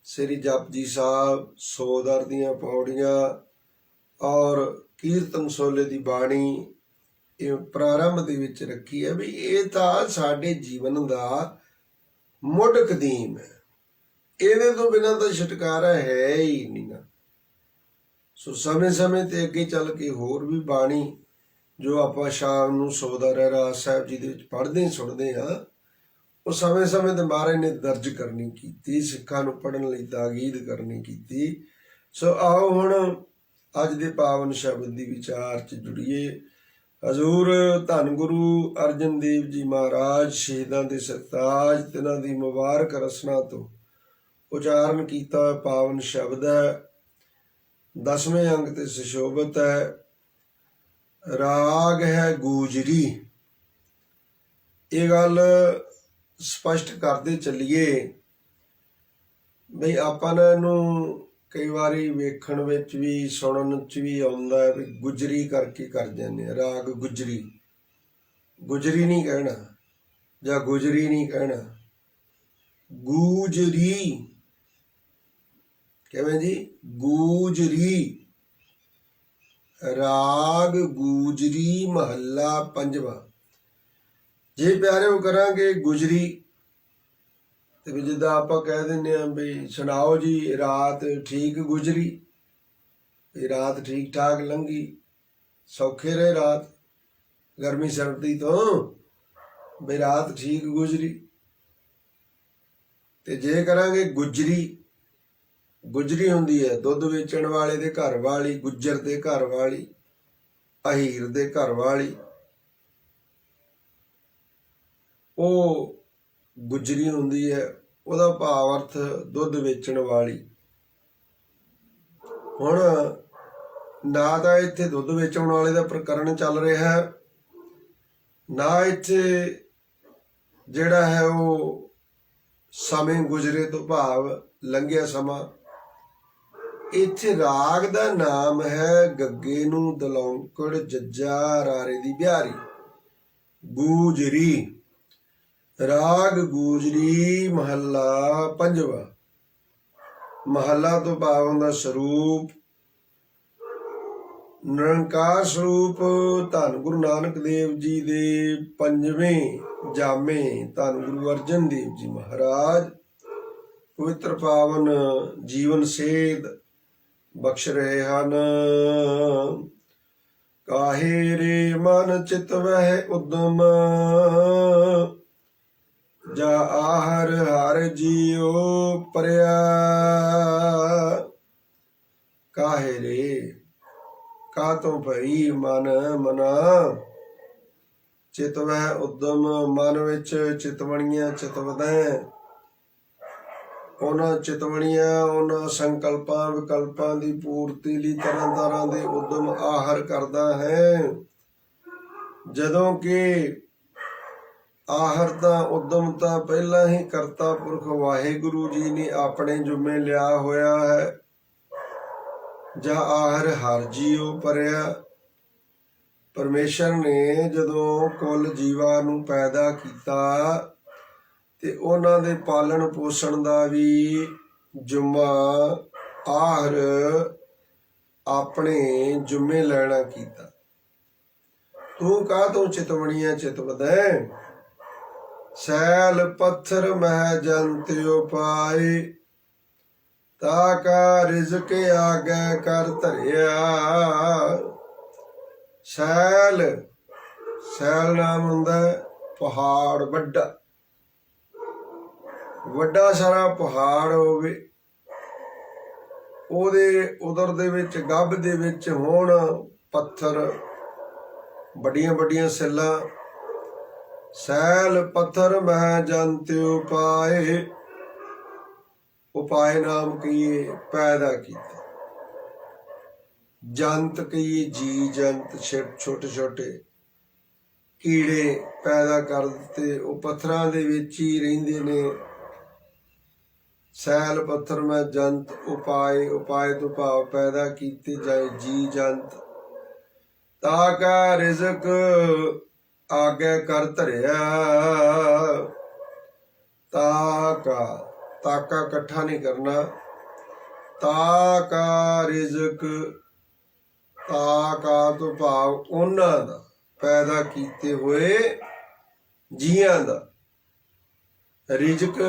ਸ੍ਰੀ ਜਪਜੀ ਸਾਹਿਬ, ਸੋਦਰ ਦੀਆਂ ਪੌੜੀਆਂ ਔਰ ਕੀਰਤਨ ਸੋਲੇ ਦੀ ਬਾਣੀ ਇਹ ਪ੍ਰਾਰੰਭ ਦੇ ਵਿੱਚ ਰੱਖੀ ਹੈ ਵੀ ਇਹ ਤਾਂ ਸਾਡੇ ਜੀਵਨ ਦਾ ਮੁੱਢ ਕਦੀਮ ਹੈ, ਇਹਦੇ ਤੋਂ ਬਿਨਾਂ ਤਾਂ ਛੁਟਕਾਰਾ ਹੈ ਹੀ ਨਹੀਂ ਨਾ। ਸੋ ਸਮੇਂ-ਸਮੇਂ ਤੇ ਅੱਗੇ ਚੱਲ ਕੇ ਹੋਰ ਵੀ ਬਾਣੀ ਜੋ ਆਪਾਂ ਸ਼ਾਮ ਨੂੰ ਸੋਦਰ ਰਹਿਰਾਸ ਸਾਹਿਬ ਜੀ ਦੇ ਵਿੱਚ ਪੜ੍ਹਦੇ ਸੁਣਦੇ ਹਾਂ, ਉਹ ਸਮੇਂ-ਸਮੇਂ ਤੇ ਮਹਾਰਾਜ ਨੇ ਦਰਜ ਕਰਨੀ ਕੀਤੀ, ਸਿੱਖਾਂ ਨੂੰ ਪੜ੍ਹਨ ਲਈ ਤਾਕੀਦ ਕਰਨੀ ਕੀਤੀ। ਸੋ ਆਓ ਹੁਣ ਅੱਜ ਦੇ ਪਾਵਨ ਸ਼ਬਦ ਦੀ ਵਿਚਾਰ 'ਚ ਜੁੜੀਏ। ਹਜ਼ੂਰ ਧੰਨ ਗੁਰੂ ਅਰਜਨ ਦੇਵ ਜੀ ਮਹਾਰਾਜ ਸ਼ਹੀਦਾਂ ਦੇ ਸਰਤਾਜ, ਤਿਨਾਂ ਦੀ ਮੁਬਾਰਕ ਰਸਨਾ ਤੋਂ ਉਚਾਰਨ ਕੀਤਾ ਹੋਇਆ ਪਾਵਨ ਸ਼ਬਦ ਹੈ। 10ਵੇਂ ਅੰਗ ਤੇ ਸੁਸ਼ੋਭਿਤ ਹੈ। ਰਾਗ ਹੈ ਗੂਜਰੀ। ਇਹ ਗੱਲ ਸਪਸ਼ਟ ਕਰਦੇ ਚੱਲੀਏ ਬਈ ਆਪਾਂ ਨਾ ਇਹਨੂੰ ਕਈ ਵਾਰੀ ਵੇਖਣ ਵਿੱਚ ਵੀ ਸੁਣਨ 'ਚ ਵੀ ਆਉਂਦਾ ਹੈ ਵੀ ਗੁਜਰੀ ਕਰਕੇ ਕਰ ਜਾਂਦੇ ਆ, ਰਾਗ ਗੁਜਰੀ। ਗੁਜਰੀ ਨਹੀਂ ਕਹਿਣਾ ਜਾਂ ਗੁਜਰੀ ਨਹੀਂ ਕਹਿਣਾ, ਗੂਜਰੀ। ਕਿਵੇਂ ਜੀ? ਗੂਜਰੀ। ਰਾਗ ਗੂਜਰੀ ਮਹੱਲਾ ਪੰਜਵਾਂ। ਜੇ ਪਿਆਰਿਓ ਕਰਾਂਗੇ ਗੁਜਰੀ ਤੇ ਵੀ ਜਿੱਦਾਂ ਆਪਾਂ ਕਹਿ ਦਿੰਦੇ ਹਾਂ ਵੀ ਸੁਣਾਓ ਜੀ ਰਾਤ ਠੀਕ ਗੁਜਰੀ, ਇਹ ਰਾਤ ਠੀਕ ਠਾਕ ਲੰਘੀ, ਸੌਖੇ ਰਹੇ ਰਾਤ ਗਰਮੀ ਸਰਦੀ ਤੋਂ, ਵੀ ਰਾਤ ਠੀਕ ਗੁਜਰੀ। ਤੇ ਜੇ ਕਰਾਂਗੇ ਗੁਜਰੀ, ਗੁਜਰੀ ਹੁੰਦੀ ਹੈ ਦੁੱਧ ਵੇਚਣ ਵਾਲੇ ਦੇ ਘਰ ਵਾਲੀ, ਗੁੱਜਰ ਦੇ ਘਰ ਵਾਲੀ, ਅਹੀਰ ਦੇ ਘਰ ਵਾਲੀ। ਉਹ ਗੁਜਰੀ ਹੁੰਦੀ ਹੈ, ਉਹਦਾ ਭਾਵ ਅਰਥ ਦੁੱਧ ਵੇਚਣ ਵਾਲੀ। ਹੁਣ ਨਾ ਤਾਂ ਇੱਥੇ ਦੁੱਧ ਵੇਚਣ ਵਾਲੇ ਦਾ ਪ੍ਰਕਰਨ ਚੱਲ ਰਿਹਾ ਹੈ, ਨਾ ਇੱਥੇ ਜਿਹੜਾ ਹੈ ਉਹ ਸਮੇਂ ਗੁਜਰੇ ਤੋਂ ਭਾਵ ਲੰਘਿਆ ਸਮਾਂ। ਇੱਥੇ ਰਾਗ ਦਾ ਨਾਮ ਹੈ ਗੱਗੇ ਨੂੰ ਦਲੌਂਕੜ ਜੱਜਾ ਰਾਰੇ ਦੀ ਬਿਹਾਰੀ, ਗੂਜਰੀ। ਰਾਗ ਗੂਜਰੀ ਮਹੱਲਾ ਪੰਜਵਾਂ। ਮਹੱਲਾ ਤੋਂ ਭਾਵ ਹੁੰਦਾ ਸਰੂਪ। ਨਿਰੰਕਾਰ ਸਰੂਪ ਧੰਨ ਗੁਰੂ ਨਾਨਕ ਦੇਵ ਜੀ ਦੇ ਪੰਜਵੇਂ ਜਾਮੇ ਧੰਨ ਗੁਰੂ ਅਰਜਨ ਦੇਵ ਜੀ ਮਹਾਰਾਜ ਪਵਿੱਤਰ ਪਾਵਨ ਜੀਵਨ ਸੇਧ ਬਖਸ਼ ਰਹੇ ਹਨ। ਕਾਹੇ ਰੇ ਮਨ ਚਿਤ ਵਹਿ ਉਦਮ, ਜਾ ਆਹਰ ਹਰ ਜੀਉ ਪਰਿਆ। ਕਾਹੇ ਰੇ ਕਾ ਤੋਂ ਭਈ ਮਨ ਮਨਾ, ਚਿਤ ਵਹਿ ਉਦਮ ਮਨ ਵਿੱਚ ਚਿਤਵਣੀਆਂ ਚਿਤਵਦੈ। ਉਹਨਾਂ ਚਿਤਵਣੀਆਂ ਉਹਨਾਂ ਸੰਕਲਪਾਂ ਵਿਕਲਪਾਂ ਦੀ ਪੂਰਤੀ ਲਈ ਤਰ੍ਹਾਂ ਤਰ੍ਹਾਂ ਦੇ ਉਦਮ ਆਹਰ ਕਰਦਾ ਹੈ। ਜਦੋਂ ਕਿ ਆਹਰ ਤਾਂ ਉਦਮ ਤਾਂ ਪਹਿਲਾਂ ਹੀ ਕਰਤਾ ਪੁਰਖ ਵਾਹਿਗੁਰੂ ਜੀ ਨੇ ਆਪਣੇ ਜੁਮੇ ਲਿਆ ਹੋਇਆ ਹੈ। ਜਾਂ ਆਹਰ ਹਰ ਜੀਉ ਪਰਿਆ, ਪਰਮੇਸ਼ਰ ਨੇ ਜਦੋਂ ਕੁੱਲ ਜੀਵਾਂ ਨੂੰ ਪੈਦਾ ਕੀਤਾ ਤੇ ਉਹਨਾਂ ਦੇ ਪਾਲਣ ਪੋਸ਼ਣ ਦਾ ਵੀ ਜੁਮਾ ਆਹਰ ਆਪਣੇ ਜੁਮੇ ਲੈਣਾ ਕੀਤਾ। ਤੂੰ ਕਾਹਤੋਂ ਚਿਤਵਣੀਆਂ ਚਿਤਵਦੈ, ਸੈਲ ਪੱਥਰ ਮਹਿ ਜੰਤ ਉਪਾਏ। ਤਾ ਕਾ ਰਿਜ਼ਕ ਆਗੇ ਕਰ ਧਰਿਆ। ਸੈਲ, ਸੈਲ ਨਾਮ ਹੁੰਦਾ ਪਹਾੜ, ਵੱਡਾ ਵੱਡਾ ਸਾਰਾ ਪਹਾੜ ਹੋਵੇ, ਉਹਦੇ ਉਦਰ ਦੇ ਵਿੱਚ ਗੱਭ ਦੇ ਵਿੱਚ ਹੋਣ ਪੱਥਰ, ਵੱਡੀਆਂ ਵੱਡੀਆਂ ਸਿੱਲਾਂ। ਸੈਲ ਪੱਥਰ ਮਹਿ ਜੰਤ ਉਪਾਏ, ਉਪਾਏ ਨਾਮ ਕਹੀਏ ਪੈਦਾ ਕੀਤਾ। ਜੰਤ ਕਹੀਏ ਜੀ ਜੰਤ, ਛੋਟੇ ਛੋਟੇ ਕੀੜੇ ਪੈਦਾ ਕਰ ਦਿੱਤੇ, ਉਹ ਪੱਥਰਾਂ ਦੇ ਵਿੱਚ ਹੀ ਰਹਿੰਦੇ ਨੇ। ਸੈਲ ਪੱਥਰ ਮੈਂ ਜੰਤ ਉਪਾਏ, ਉਪਾਏ ਤੋਂ ਭਾਵ ਪੈਦਾ ਕੀਤੇ ਜਾਏ ਜੀ ਜੰਤ। ਤਾ ਕਾ ਰਿਜ਼ਕ ਆਗੇ ਕਰ ਧਰਿਆ। ਤਾਕਾ, ਤਾਕਾ ਇਕੱਠਾ ਨਹੀਂ ਕਰਨਾ। ਤਾਕਾ ਰਿਜ਼ਕ, ਤਾਕਾ ਤੋਂ ਭਾਵ ਉਹਨਾਂ ਦਾ ਪੈਦਾ ਕੀਤੇ ਹੋਏ ਜੀਆਂ ਦਾ। ਰਿਜ਼ਕ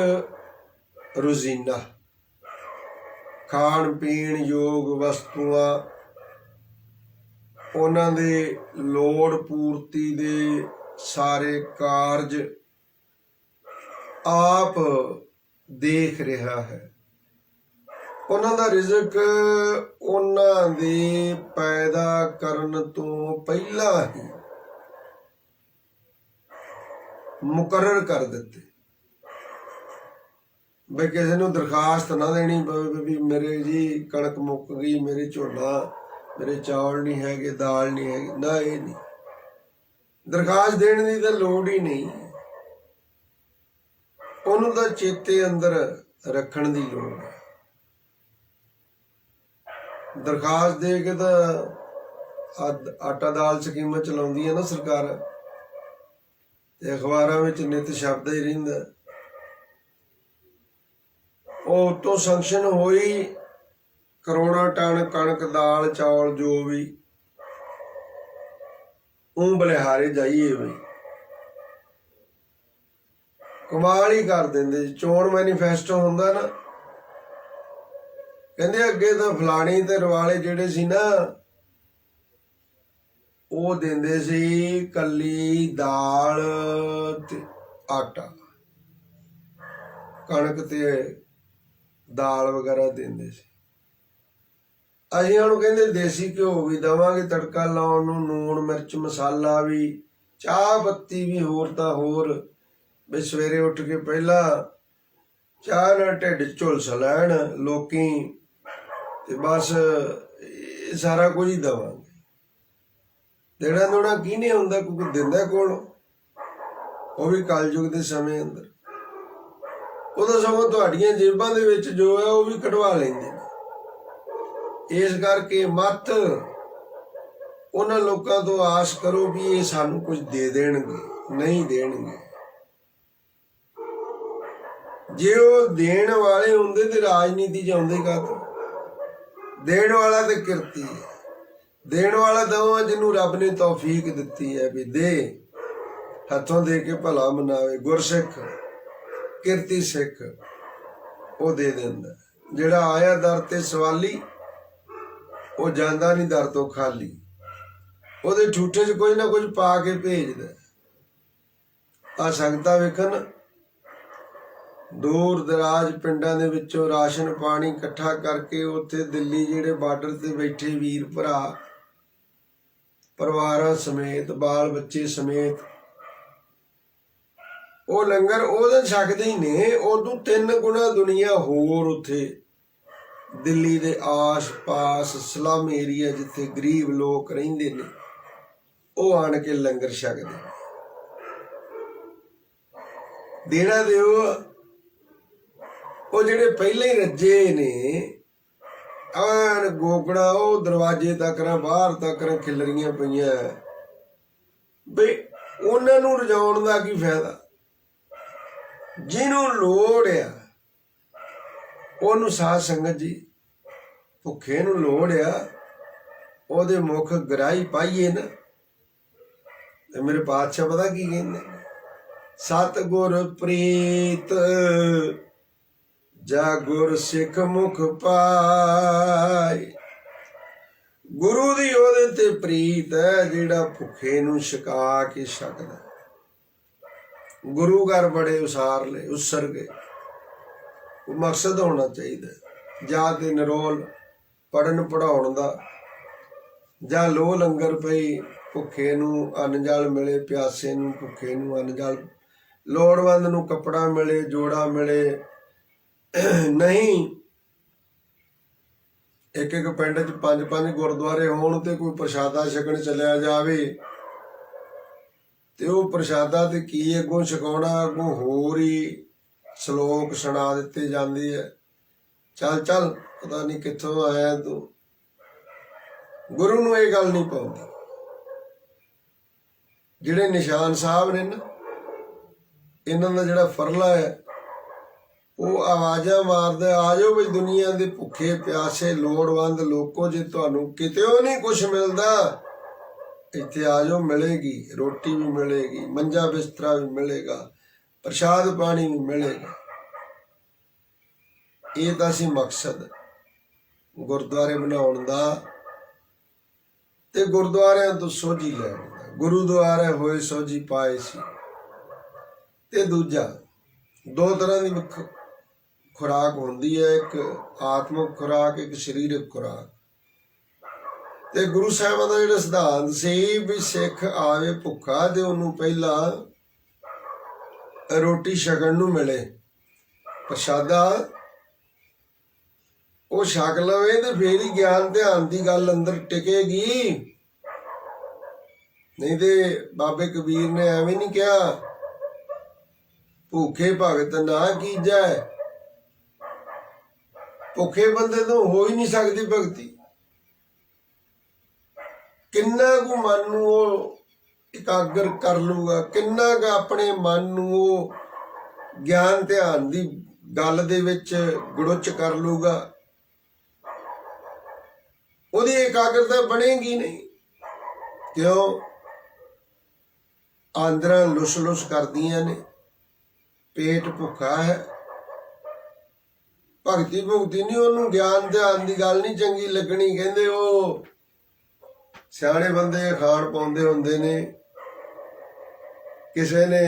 ਰੋਜ਼ੀਨਾ ਖਾਣ ਪੀਣ ਯੋਗ ਵਸਤੂਆਂ, ਉਹਨਾਂ ਦੇ ਲੋੜ ਪੂਰਤੀ ਦੇ ਸਾਰੇ ਕਾਰਜ ਆਪ ਦੇਖ ਰਿਹਾ ਹੈ। ਉਹਨਾਂ ਦਾ ਰਿਜ਼ਕ ਉਹਨਾਂ ਦੇ ਪੈਦਾ ਕਰਨ ਤੋਂ ਪਹਿਲਾਂ ਹੀ ਮੁਕਰਰ ਕਰ ਦਿੱਤੇ। ਬਈ ਕਿਸੇ ਨੂੰ ਦਰਖਾਸਤ ਨਾ ਦੇਣੀ ਪਵੇ ਵੀ ਮੇਰੇ ਜੀ ਕਣਕ ਮੁੱਕ ਗਈ, ਮੇਰੇ ਝੋਨਾ, ਮੇਰੇ ਚੌਲ ਨਹੀਂ ਹੈਗੇ, ਦਾਲ ਨਹੀਂ ਹੈਗੀ। ਨਾ, ਇਹ ਨਹੀਂ, ਦਰਖਾਸਤ ਦੇਣ ਦੀ ਤਾਂ ਲੋੜ ਹੀ ਨਹੀਂ। ਉਹਨੂੰ ਤਾਂ ਚੇਤੇ ਅੰਦਰ ਰੱਖਣ ਦੀ ਲੋੜ ਹੈ। ਦਰਖਾਸਤ ਦੇ ਕੇ ਤਾਂ ਆਟਾ ਦਾਲ ਸਕੀਮਾਂ ਚਲਾਉਂਦੀ ਹੈ ਨਾ ਸਰਕਾਰ, ਤੇ ਅਖਬਾਰਾਂ ਵਿੱਚ ਨਿੱਤ ਸ਼ਬਦ ਹੀ ਰਹਿੰਦਾ। ਉਹ ਉੱਤੋਂ ਸੈਂਕਸ਼ਨ ਹੋਈ ਕਰੋੜਾਂ ਟਨ ਕਣਕ ਦਾਲ ਚੌਲ ਜੋ ਵੀ, ਉਹ ਬਲਿਹਾਰੇ ਜਾਈਏ ਬਈ ਕਮਾਲ ਹੀ ਕਰ ਦਿੰਦੇ। ਚੋਣ ਮੈਨੀਫੈਸਟੋ ਹੁੰਦਾ ਨਾ, ਕਹਿੰਦੇ ਅੱਗੇ ਤਾਂ ਫਲਾਣੀ ਤੇ ਰਵਾਲੇ ਜਿਹੜੇ ਸੀ ਨਾ, ਉਹ ਦਿੰਦੇ ਸੀ ਕੱਲੀ ਦਾਲ ਤੇ ਆਟਾ, ਕਣਕ ਤੇ ਦਾਲ ਵਗੈਰਾ ਦਿੰਦੇ ਸੀ। ਅਸੀਂ ਉਹਨੂੰ ਕਹਿੰਦੇ ਦੇਸੀ ਘਿਓ ਵੀ ਦੇਵਾਂਗੇ ਤੜਕਾ ਲਾਉਣ ਨੂੰ, ਨੂਣ ਮਿਰਚ ਮਸਾਲਾ ਵੀ, ਚਾਹ ਪੱਤੀ ਵੀ, ਹੋਰ ਤਾਂ ਹੋਰ ਵੀ ਸਵੇਰੇ ਉੱਠ ਕੇ ਪਹਿਲਾਂ ਚਾਹ ਨਾਲ ਢਿੱਡ 'ਚ ਝੁਲਸ ਲੈਣ ਲੋਕੀ ਤੇ ਬਸ ਇਹ ਸਾਰਾ ਕੁਝ ਹੀ ਦੇਵਾਂਗੇ। ਦੇਣਾ ਦੋਣਾ ਕਿਹਨੇ ਹੁੰਦਾ, ਕੋਈ ਦਿੰਦਾ ਕੋਲੋਂ, ਉਹ ਵੀ ਕਲਯੁਗ ਦੇ ਸਮੇਂ ਅੰਦਰ। ਉਹਦਾ ਸਗੋਂ ਤੁਹਾਡੀਆਂ ਜੇਬਾਂ ਦੇ ਵਿੱਚ ਜੋ ਹੈ ਉਹ ਵੀ ਕਢਵਾ ਲੈਂਦੇ ਨੇ। ਇਸ ਕਰਕੇ ਮਤ ਉਹਨਾਂ ਲੋਕਾਂ ਤੋਂ ਆਸ ਕਰੋ ਵੀ ਇਹ ਸਾਨੂੰ ਕੁਝ ਦੇ ਦੇਣਗੇ, ਨਹੀਂ ਦੇਣਗੇ। ਜੇ ਉਹ ਦੇਣ ਵਾਲੇ ਹੁੰਦੇ ਤੇ ਰਾਜਨੀਤੀ 'ਚ ਆਉਂਦੇ ਕਾਹਤੋਂ? ਦੇਣ ਵਾਲਾ ਤੇ ਕਿਰਤੀ ਹੈ। ਦੇਣ ਵਾਲਾ ਤਾਂ ਜਿਹਨੂੰ ਰੱਬ ਨੇ ਤੌਫੀਕ ਦਿੱਤੀ ਹੈ ਵੀ ਦੇ, ਹੱਥੋਂ ਦੇ ਕੇ ਭਲਾ ਮਨਾਵੇ। ਗੁਰਸਿੱਖ ਕਿਰਤੀ ਸਿੱਖ ਉਹ ਦੇ ਦਿੰਦਾ। ਜਿਹੜਾ ਆਇਆ ਦਰ ਤੇ ਸਵਾਲੀ ਉਹ ਜਾਂਦਾ ਨਹੀਂ ਦਰ ਤੋਂ ਖਾਲੀ। ਉਹਦੇ ਠੂਠੇ 'ਚ ਕੁਝ ਨਾ ਕੁਝ ਪਾ ਕੇ ਭੇਜਦਾ। ਆ ਸੰਗਤਾਂ ਵੇਖਣ ਦੂਰ ਦਰਾਜ ਪਿੰਡਾਂ ਦੇ ਵਿੱਚੋਂ ਰਾਸ਼ਨ ਪਾਣੀ ਇਕੱਠਾ ਕਰਕੇ ਉੱਥੇ ਦਿੱਲੀ ਜਿਹੜੇ ਬਾਰਡਰ ਤੇ ਬੈਠੇ ਵੀਰ ਭਰਾ ਪਰਿਵਾਰਾਂ ਸਮੇਤ, ਬਾਲ ਬੱਚੇ ਸਮੇਤ, ਉਹ ਲੰਗਰ ਉਹਦੇ ਛਕਦੇ ਹੀ ਨੇ। ਉਦੋਂ 3 ਗੁਣਾ ਦੁਨੀਆ ਹੋਰ ਉੱਥੇ ਦਿੱਲੀ ਦੇ ਆਸ-ਪਾਸ ਸਲਮ ਏਰੀਆ ਜਿੱਥੇ ਗਰੀਬ ਲੋਕ ਰਹਿੰਦੇ ਨੇ, ਉਹ ਆਣ ਕੇ ਲੰਗਰ ਛਕਦੇ ਨੇ। ਦੇਣਾ ਦਿਓ। ਉਹ ਜਿਹੜੇ ਪਹਿਲੇ ਹੀ ਰੱਜੇ ਨੇ ਆਣ ਗੋਗੜਾ ਉਹ ਦਰਵਾਜ਼ੇ ਤੱਕ ਬਾਹਰ ਤੱਕ ਖਿਲਰੀਆਂ ਪਈਆਂ, ਬਈ ਉਹਨਾਂ ਨੂੰ ਰਜਾਉਣ ਦਾ ਕੀ ਫਾਇਦਾ? ਜਿਹਨੂੰ ਲੋੜ ਆ ਉਹਨੂੰ ਸਾਧ ਸੰਗਤ ਜੀ, ਭੁੱਖੇ ਨੂੰ ਲੋੜ ਆ, ਉਹਦੇ ਮੁਖ ਗਰਾਈ ਪਾਈਏ ਨਾ। ਤੇ ਮੇਰੇ ਪਾਤਸ਼ਾਹ ਪਤਾ ਕੀ ਕਹਿੰਦੇ? ਸਤਿਗੁਰ ਪ੍ਰੀਤ ਜਾ ਗੁਰ ਸਿੱਖ ਮੁਖ ਪਾਏ। ਗੁਰੂ ਦੀ ਉਹਦੇ ਤੇ ਪ੍ਰੀਤ ਹੈ ਜਿਹੜਾ ਭੁੱਖੇ ਨੂੰ ਛਕਾ ਕੇ ਛਕਦਾ। ਗੁਰੂ ਘਰ ਬੜੇ ਉਸਾਰ ਲਏ, ਉਸਰ ਗਏ। ਉਹ ਮਕਸਦ ਹੋਣਾ ਚਾਹੀਦਾ। ਜਾਂ ਤੇ ਨਿਰੋਲ ਪੜ੍ਹਨ ਪੜ੍ਹਾਉਣ ਦਾ, ਜਾਂ ਲੋ ਲੰਗਰ ਪਈ ਭੁੱਖੇ ਨੂੰ ਅੰਨ ਜਲ ਮਿਲੇ, ਪਿਆਸੇ ਨੂੰ ਭੁੱਖੇ ਨੂੰ ਅੰਨ ਜਲ, ਲੋੜਵੰਦ ਨੂੰ ਕੱਪੜਾ ਮਿਲੇ, ਜੋੜਾ ਮਿਲੇ। ਨਹੀਂ ਇੱਕ ਇੱਕ ਪਿੰਡ 'ਚ 5-5 ਗੁਰਦੁਆਰੇ ਹੋਣ ਤੇ ਕੋਈ ਪ੍ਰਸ਼ਾਦਾ ਛਕਣ ਚਲਿਆ ਜਾਵੇ ਤੇ ਉਹ ਪ੍ਰਸ਼ਾਦਾ ਤੇ ਕੀ ਅੱਗੋਂ ਛਕਾਉਣਾ, ਅੱਗੋਂ ਹੋਰ ਹੀ ਸ਼ਲੋਕ ਸੁਣਾ ਦਿੱਤੇ ਜਾਂਦੇ ਆ। ਚੱਲ ਚੱਲ ਪਤਾ ਨਹੀਂ ਕਿੱਥੋਂ ਆਇਆ ਤੂੰ। ਗੁਰੂ ਨੂੰ ਇਹ ਗੱਲ ਨਹੀਂ ਪਾਉਂਦੀ। ਜਿਹੜੇ ਨਿਸ਼ਾਨ ਸਾਹਿਬ ਨੇ ਨਾ, ਇਹਨਾਂ ਦਾ ਜਿਹੜਾ ਫਰਲਾ ਹੈ ਉਹ ਆਵਾਜ਼ਾਂ ਮਾਰਦਾ, ਆ ਜਾਓ ਬਈ ਦੁਨੀਆ ਦੇ ਭੁੱਖੇ ਪਿਆਸੇ ਲੋੜਵੰਦ ਲੋਕੋ, ਜੇ ਤੁਹਾਨੂੰ ਕਿਤੇੋਂ ਨਹੀਂ ਕੁਛ ਮਿਲਦਾ ਇੱਥੇ ਆ ਜਾਓ, ਮਿਲੇਗੀ ਰੋਟੀ ਵੀ ਮਿਲੇਗੀ, ਮੰਜਾ ਬਿਸਤਰਾ ਵੀ ਮਿਲੇਗਾ, ਪ੍ਰਸ਼ਾਦ ਪਾਣੀ ਵੀ ਮਿਲੇਗਾ। ਇਹ ਤਾਂ ਸੀ ਮਕਸਦ ਗੁਰਦੁਆਰੇ ਬਣਾਉਣ ਦਾ ਤੇ ਗੁਰਦੁਆਰਿਆਂ ਤੋਂ ਸੋਝੀ ਲੈਣ ਦਾ। ਗੁਰੂ ਦੁਆਰੇ ਹੋਏ ਸੋਝੀ ਪਾਏ ਸੀ। ਤੇ ਦੂਜਾ, 2 ਤਰ੍ਹਾਂ ਦੀ ਖੁਰਾਕ ਹੁੰਦੀ ਹੈ, ਇੱਕ ਆਤਮਿਕ ਖੁਰਾਕ, ਇੱਕ ਸਰੀਰਕ ਖੁਰਾਕ। ਤੇ ਗੁਰੂ ਸਾਹਿਬਾਂ ਦਾ ਜਿਹੜਾ ਸਿਧਾਂਤ ਸੀ ਵੀ ਸਿੱਖ ਆਵੇ ਭੁੱਖਾ ਤੇ ਉਹਨੂੰ ਪਹਿਲਾਂ ਰੋਟੀ ਛਕਣ ਨੂੰ ਮਿਲੇ, ਪ੍ਰਸ਼ਾਦਾ ਉਹ ਛਕ ਲਵੇ ਤੇ ਫੇਰ ਹੀ ਗਿਆਨ ਧਿਆਨ ਦੀ ਗੱਲ ਅੰਦਰ ਟਿਕੇਗੀ। ਨਹੀਂ ਤੇ ਬਾਬੇ ਕਬੀਰ ਨੇ ਐਵੇਂ ਨਹੀਂ ਕਿਹਾ, ਭੁੱਖੇ ਭਗਤ ਨਾ ਕੀਜੈ। ਭੁੱਖੇ ਬੰਦੇ ਤੋਂ ਹੋ ਹੀ ਨਹੀਂ ਸਕਦੀ ਭਗਤੀ। ਕਿੰਨਾ ਕੁ ਮਨ ਨੂੰ ਉਹ ਇਕਾਗਰ ਕਰ ਲੂਗਾ, ਕਿੰਨਾ ਕੁ ਆਪਣੇ ਮਨ ਨੂੰ ਉਹ ਗਿਆਨ ਧਿਆਨ ਦੀ ਗੱਲ ਦੇ ਵਿੱਚ ਗੁੜੁੱਚ ਕਰ ਲੂਗਾ, ਉਹਦੀ ਇਕਾਗਰਤਾ ਬਣੇਗੀ ਨਹੀਂ। ਕਿਉਂ? ਆਂਦਰਾਂ ਲੁਸ ਲੁਸ ਕਰਦੀਆਂ ਨੇ, ਪੇਟ ਭੁੱਖਾ ਹੈ। ਭਗਤੀ ਭੁਗਤੀ ਨਹੀਂ, ਉਹਨੂੰ ਗਿਆਨ ਧਿਆਨ ਦੀ ਗੱਲ ਨਹੀਂ ਚੰਗੀ ਲੱਗਣੀ। ਕਹਿੰਦੇ ਉਹ ਸਿਆਣੇ ਬੰਦੇ ਖਾਣ ਪਾਉਂਦੇ ਹੁੰਦੇ ਨੇ। ਕਿਸੇ ਨੇ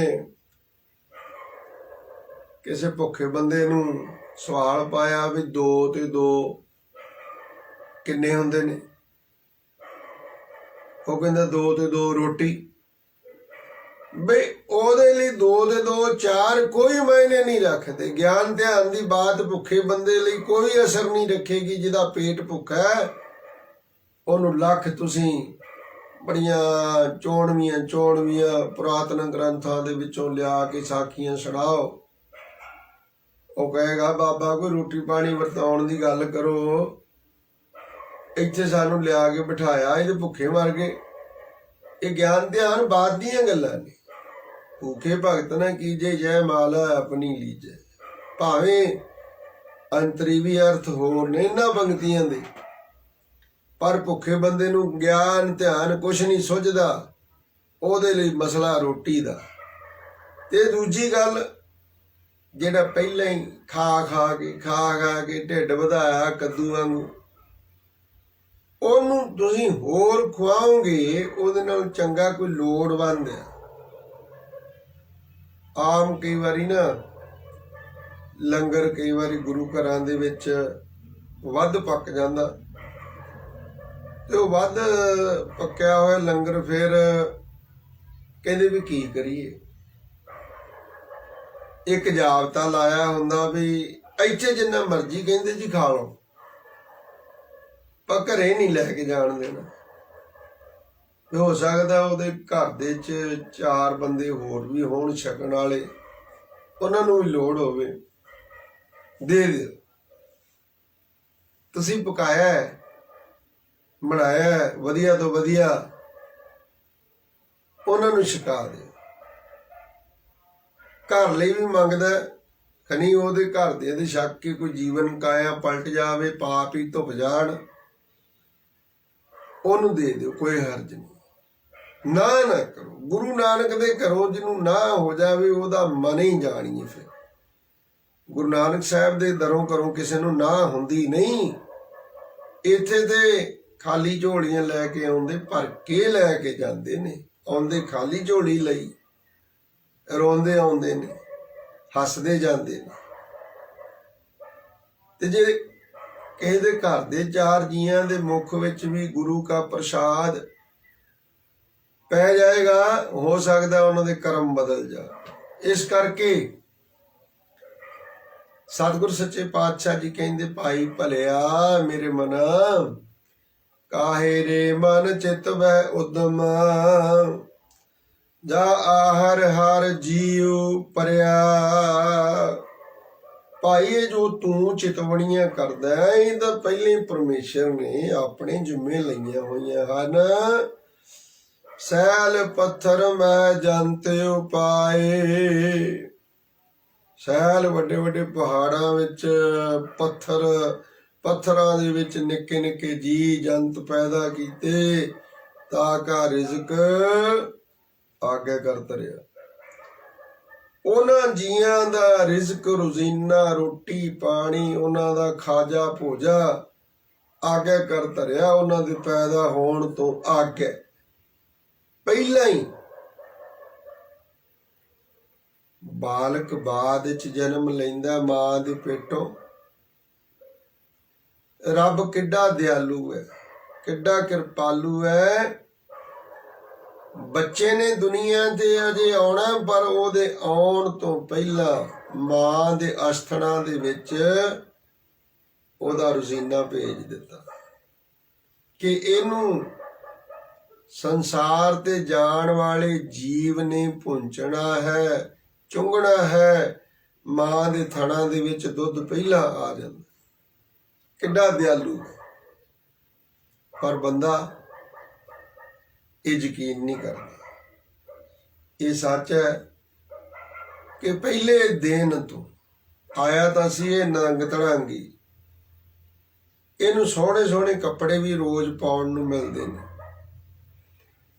ਕਿਸੇ ਭੁੱਖੇ ਬੰਦੇ ਨੂੰ ਸਵਾਲ ਪਾਇਆ ਵੀ 2 ਤੇ 2 ਕਿੰਨੇ ਹੁੰਦੇ ਨੇ? ਉਹ ਕਹਿੰਦਾ 2 ਤੇ 2 ਰੋਟੀ। ਬਈ ਉਹਦੇ ਲਈ 2 ਦੇ 2 4 ਕੋਈ ਮਾਇਨੇ ਨਹੀਂ ਰੱਖਦੇ। ਗਿਆਨ ਧਿਆਨ ਦੀ ਬਾਤ ਭੁੱਖੇ ਬੰਦੇ ਲਈ ਕੋਈ ਅਸਰ ਨਹੀਂ ਰੱਖੇਗੀ। ਜਿਹਦਾ ਪੇਟ ਭੁੱਖਾ ਹੈ ਉਹਨੂੰ ਲੱਖ ਤੁਸੀਂ ਬੜੀਆਂ ਚੋਣਵੀਆਂ ਪੁਰਾਤਨ ਗ੍ਰੰਥਾਂ ਦੇ ਵਿੱਚੋਂ ਲਿਆ ਕੇ ਸਾਖੀਆਂ ਸੁਣਾਓ, ਉਹ ਕਹੇਗਾ ਬਾਬਾ ਕੋਈ ਰੋਟੀ ਪਾਣੀ ਵਰਤਾਉਣ ਦੀ ਗੱਲ ਕਰੋ, ਇੱਥੇ ਸਾਨੂੰ ਲਿਆ ਕੇ ਬਿਠਾਇਆ, ਇਹਦੇ ਭੁੱਖੇ ਮਰ ਗਏ। ਇਹ ਗਿਆਨ ਧਿਆਨ ਬਾਤ ਦੀਆਂ ਗੱਲਾਂ ਨੇ। ਭੂਖੇ ਭਗਤ ਨਾ ਕੀਜੇ ਜੈ ਮਾਲਾ ਆਪਣੀ ਲੀਜੈ। ਭਾਵੇਂ ਅੰਤਰੀ ਵੀ ਅਰਥ ਹੋਰ ਨੇ ਇਹਨਾਂ ਪੰਕਤੀਆਂ ਦੇ, ਪਰ ਭੁੱਖੇ ਬੰਦੇ ਨੂੰ ਗਿਆਨ ਧਿਆਨ ਕੁਛ ਨਹੀਂ ਸੁੱਝਦਾ। ਉਹਦੇ ਲਈ ਮਸਲਾ ਰੋਟੀ ਦਾ। ਤੇ ਦੂਜੀ ਗੱਲ, ਜਿਹੜਾ ਪਹਿਲਾਂ ਹੀ ਖਾ ਕੇ ਢਿੱਡ ਵਧਾਇਆ ਕੱਦੂ ਵਾਂਗੂ, ਉਹਨੂੰ ਤੁਸੀਂ ਹੋਰ ਖਵਾਓਗੇ, ਉਹਦੇ ਨਾਲ ਚੰਗਾ ਕੋਈ ਲੋੜਵੰਦ ਆ। ਆਮ ਕਈ ਵਾਰੀ ਨਾ ਲੰਗਰ ਕਈ ਵਾਰੀ ਗੁਰੂ ਘਰਾਂ ਦੇ ਵਿੱਚ ਵੱਧ ਪੱਕ ਜਾਂਦਾ, ਤੇ ਉਹ ਵੱਧ ਪੱਕਿਆ ਹੋਇਆ ਲੰਗਰ ਫਿਰ ਕਹਿੰਦੇ ਵੀ ਕੀ ਕਰੀਏ। ਇੱਕ ਜਾਬਤਾ ਲਾਇਆ ਹੁੰਦਾ ਵੀ ਇੱਥੇ ਜਿੰਨਾ ਮਰਜ਼ੀ ਕਹਿੰਦੇ ਜੀ ਖਾ ਲਓ, ਪਰ ਘਰੇ ਨਹੀਂ ਲੈ ਕੇ ਜਾਣ ਦੇਣਾ। ਹੋ ਸਕਦਾ ਉਹਦੇ ਘਰ ਦੇ 'ਚ 4 ਬੰਦੇ ਹੋਰ ਵੀ ਹੋਣ ਛਕਣ ਵਾਲੇ, ਉਹਨਾਂ ਨੂੰ ਵੀ ਲੋੜ ਹੋਵੇ, ਦੇ ਦਿਓ। ਤੁਸੀਂ ਪਕਾਇਆ ਬਣਾਇਆ ਵਧੀਆ ਤੋਂ ਵਧੀਆ, ਉਹਨਾਂ ਨੂੰ ਛਕਾ ਦਿਓ। ਘਰ ਲਈ ਵੀ ਮੰਗਦਾ, ਖਨੀ ਉਹਦੇ ਘਰ ਦੇ ਛਕ ਕੇ ਕੋਈ ਜੀਵਨ ਕਾਇਆ ਪਲਟ ਜਾਵੇ, ਪਾਪ ਹੀ ਧੁੱਪ ਜਾਣ, ਉਹਨੂੰ ਦੇ ਦਿਓ, ਕੋਈ ਹਰਜ ਨਹੀਂ। ਨਾ ਕਰੋ। ਗੁਰੂ ਨਾਨਕ ਦੇ ਘਰੋਂ ਜਿਹਨੂੰ ਨਾ ਹੋ ਜਾਵੇ ਉਹਦਾ ਮਨ ਹੀ ਜਾਣੀਏ। ਫਿਰ ਗੁਰੂ ਨਾਨਕ ਸਾਹਿਬ ਦੇ ਦਰੋਂ ਘਰੋਂ ਕਿਸੇ ਨੂੰ ਨਾ ਹੁੰਦੀ ਨਹੀਂ। ਇੱਥੇ ਤੇ ਖਾਲੀ ਝੋਲੀਆਂ ਲੈ ਕੇ ਆਉਂਦੇ, ਭਰ ਕੇ ਲੈ ਕੇ ਜਾਂਦੇ ਨੇ। ਆਉਂਦੇ ਖਾਲੀ ਝੋਲੀ ਲਈ, ਰੋਂਦੇ ਆਉਂਦੇ ਨੇ, ਹੱਸਦੇ ਜਾਂਦੇ ਨੇ। ਤੇ ਜੇ ਕਿਸੇ ਦੇ ਘਰ ਦੇ 4 ਜੀਆਂ ਦੇ ਮੁਖ ਵਿੱਚ ਵੀ ਗੁਰੂ ਕਾ ਪ੍ਰਸਾਦ ਪੈ ਜਾਏਗਾ, ਹੋ ਸਕਦਾ ਉਹਨਾਂ ਦੇ ਕਰਮ ਬਦਲ ਜਾ। ਇਸ ਕਰਕੇ ਸਤਿਗੁਰ ਸੱਚੇ ਪਾਤਸ਼ਾਹ ਜੀ ਕਹਿੰਦੇ, ਭਾਈ ਭਲਿਆ ਮੇਰੇ ਮਨ, ਕਾਹੇ ਰੇ ਮਨ ਚਿਤ ਵੈ ਉਦਮ, ਜਾ ਆਹਰ ਹਰ ਜੀਉ ਪਰਿਆ। ਭਾਈ ਇਹ ਜੋ ਤੂੰ ਚਿਤਵਣੀਆਂ ਕਰਦਾ, ਇਹ ਤਾਂ ਪਹਿਲੇ ਪਰਮੇਸ਼ਰ ਨੇ ਆਪਣੇ ਜ਼ਿੰਮੇ ਲਈਆਂ ਹੋਈਆਂ ਹਨ। ਸੈਲ ਪੱਥਰ ਮੈਂ ਜੰਤ ਉਪਾਏ। ਸੈਲ ਵੱਡੇ ਵੱਡੇ ਪਹਾੜਾਂ ਵਿੱਚ ਪੱਥਰਾਂ ਦੇ ਵਿੱਚ ਨਿੱਕੇ ਨਿੱਕੇ ਜੀ ਜੰਤ ਪੈਦਾ ਕੀਤੇ, ਤਾਂ ਕਾ ਰਿਜ਼ਕ ਆਗੇ ਕਰ ਤਰਿਆ। ਉਹਨਾਂ ਜੀਆਂ ਦਾ ਰਿਜ਼ਕ ਰੋਜ਼ੀਨਾ ਰੋਟੀ ਪਾਣੀ, ਉਹਨਾਂ ਦਾ ਖਾਜਾ ਭੋਜਾ ਆਗੇ ਕਰ ਧਰਿਆ। ਉਹਨਾਂ ਦੇ ਪੈਦਾ ਹੋਣ ਤੋਂ ਆਗੇ ਪਹਿਲਾਂ ਹੀ ਬਾਲਕ ਬਾਦ ਵਿੱਚ ਜਨਮ ਲੈਂਦਾ ਮਾਂ ਦੇ ਪੇਟੋਂ। ਰੱਬ ਕਿੱਡਾ ਦਿਆਲੂ ਹੈ, ਕਿੱਡਾ ਕਿਰਪਾਲੂ ਹੈ। ਬੱਚੇ ਨੇ ਦੁਨੀਆ ਤੇ ਅਜੇ ਆਉਣਾ, ਪਰ ਉਹਦੇ ਆਉਣ ਤੋਂ ਪਹਿਲਾਂ ਮਾਂ ਦੇ ਅਸਥਣਾ ਦੇ ਵਿੱਚ ਉਹਦਾ ਰੋਜ਼ੀਨਾ ਭੇਜ ਦਿੱਤਾ ਕਿ ਇਹਨੂੰ ਸੰਸਾਰ ਤੇ ਜਾਣ ਵਾਲੇ ਜੀਵ ਨੇ ਪੁੰਚਣਾ ਹੈ, ਚੁੰਗਣਾ ਹੈ। ਮਾਂ ਦੇ ਥਣਾ ਦੇ ਵਿੱਚ ਦੁੱਧ ਪਹਿਲਾਂ ਆ ਜਾਂਦਾ। ਕਿੱਡਾ ਦਿਆਲੂ ਹੈ। ਪਰ ਬੰਦਾ ਇਹ ਯਕੀਨ ਨਹੀਂ ਕਰਦਾ। ਇਹ ਸੱਚ ਹੈ ਕਿ ਪਹਿਲੇ ਦਿਨ ਤੋਂ ਆਇਆ ਤਾਂ ਸੀ ਇਹ ਨੰਗ ਤੜਾਂਗੀ। ਇਹਨੂੰ ਸੋਹਣੇ ਸੋਹਣੇ ਕੱਪੜੇ ਵੀ ਰੋਜ਼ ਪਾਉਣ ਨੂੰ ਮਿਲਦੇ ਨੇ।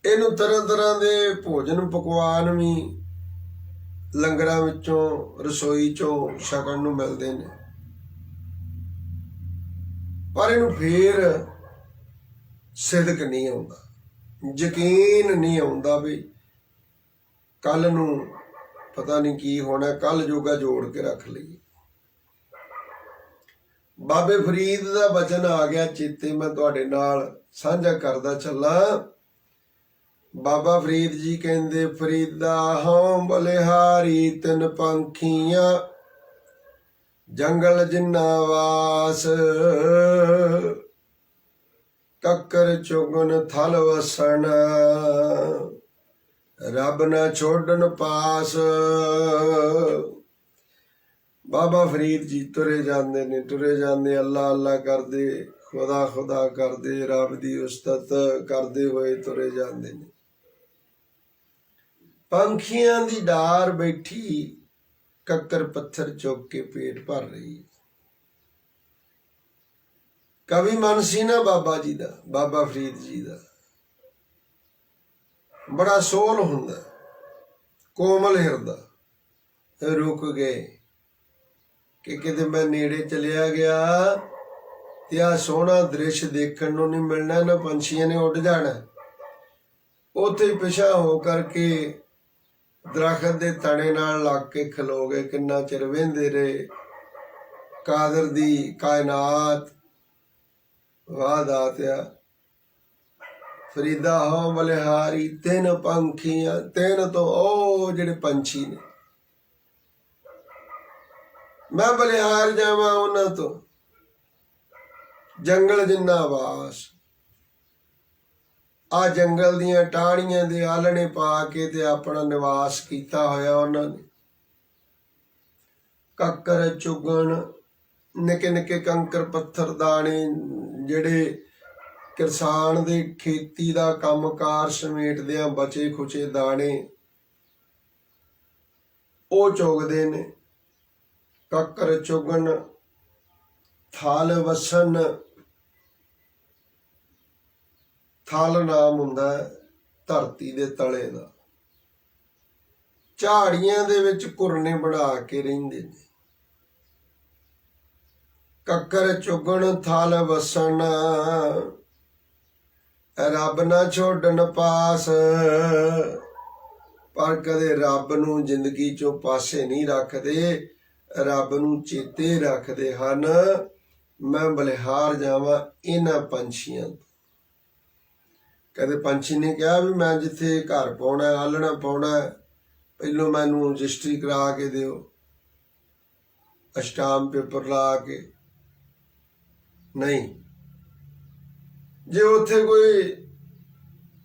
ਇਹਨੂੰ ਤਰ੍ਹਾਂ ਤਰ੍ਹਾਂ ਦੇ ਭੋਜਨ ਪਕਵਾਨ ਵੀ ਲੰਗਰਾਂ ਵਿੱਚੋਂ ਰਸੋਈ ਚੋਂ ਛਕਣ ਨੂੰ ਮਿਲਦੇ ਨੇ। ਪਰ ਇਹਨੂੰ ਫੇਰ ਸਿਦਕ ਨਹੀਂ ਆਉਂਦਾ, ਯਕੀਨ ਨਹੀਂ ਆਉਂਦਾ ਵੀ ਕੱਲ ਨੂੰ ਪਤਾ ਨਹੀਂ ਕੀ ਹੋਣਾ, ਕੱਲ ਜੋਗਾ ਜੋੜ ਕੇ ਰੱਖ ਲਈਏ। ਬਾਬੇ ਫਰੀਦ ਦਾ ਬਚਨ ਆ ਗਿਆ ਚੇਤੇ, ਮੈਂ ਤੁਹਾਡੇ ਨਾਲ ਸਾਂਝਾ ਕਰਦਾ ਚੱਲਾਂ। ਬਾਬਾ ਫਰੀਦ ਜੀ ਕਹਿੰਦੇ ਫਰੀਦਾ ਹਉ ਬਲਿਹਾਰੀ ਤਿੰਨ ਪੰਖੀਆਂ ਜੰਗਲ ਜਿੰਨਾ ਵਾਸ ਕੱਕਰ ਚੁਗਨ ਥਲ ਵਸਣ ਰੱਬ ਨਾ ਛੋੜਨ ਪਾਸ। ਬਾਬਾ ਫਰੀਦ ਜੀ ਤੁਰੇ ਜਾਂਦੇ ਨੇ, ਤੁਰੇ ਜਾਂਦੇ, ਅੱਲਾ ਅੱਲਾ ਕਰਦੇ, ਖੁਦਾ ਖੁਦਾ ਕਰਦੇ, ਰੱਬ ਦੀ ਉਸਤਤ ਕਰਦੇ ਹੋਏ ਤੁਰੇ ਜਾਂਦੇ ਨੇ। ਪੰਖੀਆਂ ਦੀ ਡਾਰ ਬੈਠੀ ਕੱਕਰ ਪੱਥਰ ਚੁੱਕ ਕੇ ਪੇਟ ਭਰ ਰਹੀ। ਕਵੀ ਮਨ ਸੀ ਨਾ ਬਾਬਾ ਜੀ ਦਾ, ਬਾਬਾ ਫਰੀਦ ਜੀ ਦਾ, ਬੜਾ ਸੋਲ ਹੁੰਦਾ, ਕੋਮਲ ਹਿਰਦਾ। ਰੁਕ ਗਏ ਕਿ ਕਿਤੇ ਮੈਂ ਨੇੜੇ ਚਲਿਆ ਗਿਆ ਤੇ ਆਹ ਸੋਹਣਾ ਦ੍ਰਿਸ਼ ਦੇਖਣ ਨੂੰ ਨਹੀਂ ਮਿਲਣਾ, ਨਾ ਪੰਛੀਆਂ ਨੇ ਉੱਡ ਜਾਣਾ। ਉੱਥੇ ਪਿਛਾ ਹੋ ਕਰਕੇ ਦਰਖਤ ਦੇ ਤਣੇ ਨਾਲ ਲੱਗ ਕੇ ਖਲੋ ਗਏ। ਕਿੰਨਾ ਚਿਰ ਵਹਿੰਦੇ ਰਹੇ। ਕਾਦਰ ਦੀ ਕਾਇਨਾਤ ਵਾਹ ਦਾਤਿਆ। ਫਰੀਦਾ ਹੋ ਬਲਿਹਾਰੀ ਤਿੰਨ ਪੰਖੀਆਂ, ਤਿੰਨ ਤੋਂ ਉਹ ਜਿਹੜੇ ਪੰਛੀ ਨੇ, ਮੈਂ ਬਲਿਹਾਰ ਜਾਵਾਂ ਉਹਨਾਂ ਤੋਂ। ਜੰਗਲ ਜਿੰਨਾ ਵਾਸ, ਆ ਜੰਗਲ ਦੀਆਂ ਟਾਹਣੀਆਂ ਦੇ ਆਲਣੇ ਪਾ ਕੇ ਤੇ ਆਪਣਾ ਨਿਵਾਸ ਕੀਤਾ ਹੋਇਆ ਉਹਨਾਂ ਨੇ। ਕੱਕਰ ਚੁਗਣ, ਨਿੱਕੇ ਨਿੱਕੇ ਕੰਕਰ ਪੱਥਰ ਦਾਣੇ ਜਿਹੜੇ ਕਿਸਾਨ ਦੇ ਖੇਤੀ ਦਾ ਕੰਮਕਾਰ ਸਮੇਟਦਿਆਂ ਬਚੇ ਖੁਚੇ ਦਾਣੇ, ਉਹ ਚੁਗਦੇ ਨੇ। ਕੱਕਰ ਚੁਗਣ ਥਲ ਵਸਣ, ਥਲ ਨਾਮ ਹੁੰਦਾ ਧਰਤੀ ਦੇ ਤਲੇ ਦਾ। ਝਾੜੀਆਂ ਦੇ ਵਿੱਚ ਘੁਰਨੇ ਬਣਾ ਕੇ ਰਹਿੰਦੇ ਨੇ। ਕੱਕਰ ਚੁਗਣ ਥਲ ਵਸਣ ਰੱਬ ਨਾ ਛੋੜਨ ਪਾਸ। ਪਰ ਕਦੇ ਰੱਬ ਨੂੰ ਜ਼ਿੰਦਗੀ ਚੋਂ ਪਾਸੇ ਨਹੀਂ ਰੱਖਦੇ, ਰੱਬ ਨੂੰ ਚੇਤੇ ਰੱਖਦੇ ਹਨ। ਮੈਂ ਬਲਿਹਾਰ ਜਾਵਾਂ ਇਹਨਾਂ ਪੰਛੀਆਂ ਤੋਂ। ਕਦੇ ਪੰਛੀ ਨੇ ਕਿਹਾ ਵੀ ਮੈਂ ਜਿੱਥੇ ਘਰ ਪਾਉਣਾ, ਆਲਣਾ ਪਾਉਣਾ, ਪਹਿਲੋਂ ਮੈਨੂੰ ਰਜਿਸਟਰੀ ਕਰਾ ਕੇ ਦਿਓ, ਅਸ਼ਟਾਮ ਪੇਪਰ ਲਾ ਕੇ। ਨਹੀਂ, ਜੇ ਉੱਥੇ ਕੋਈ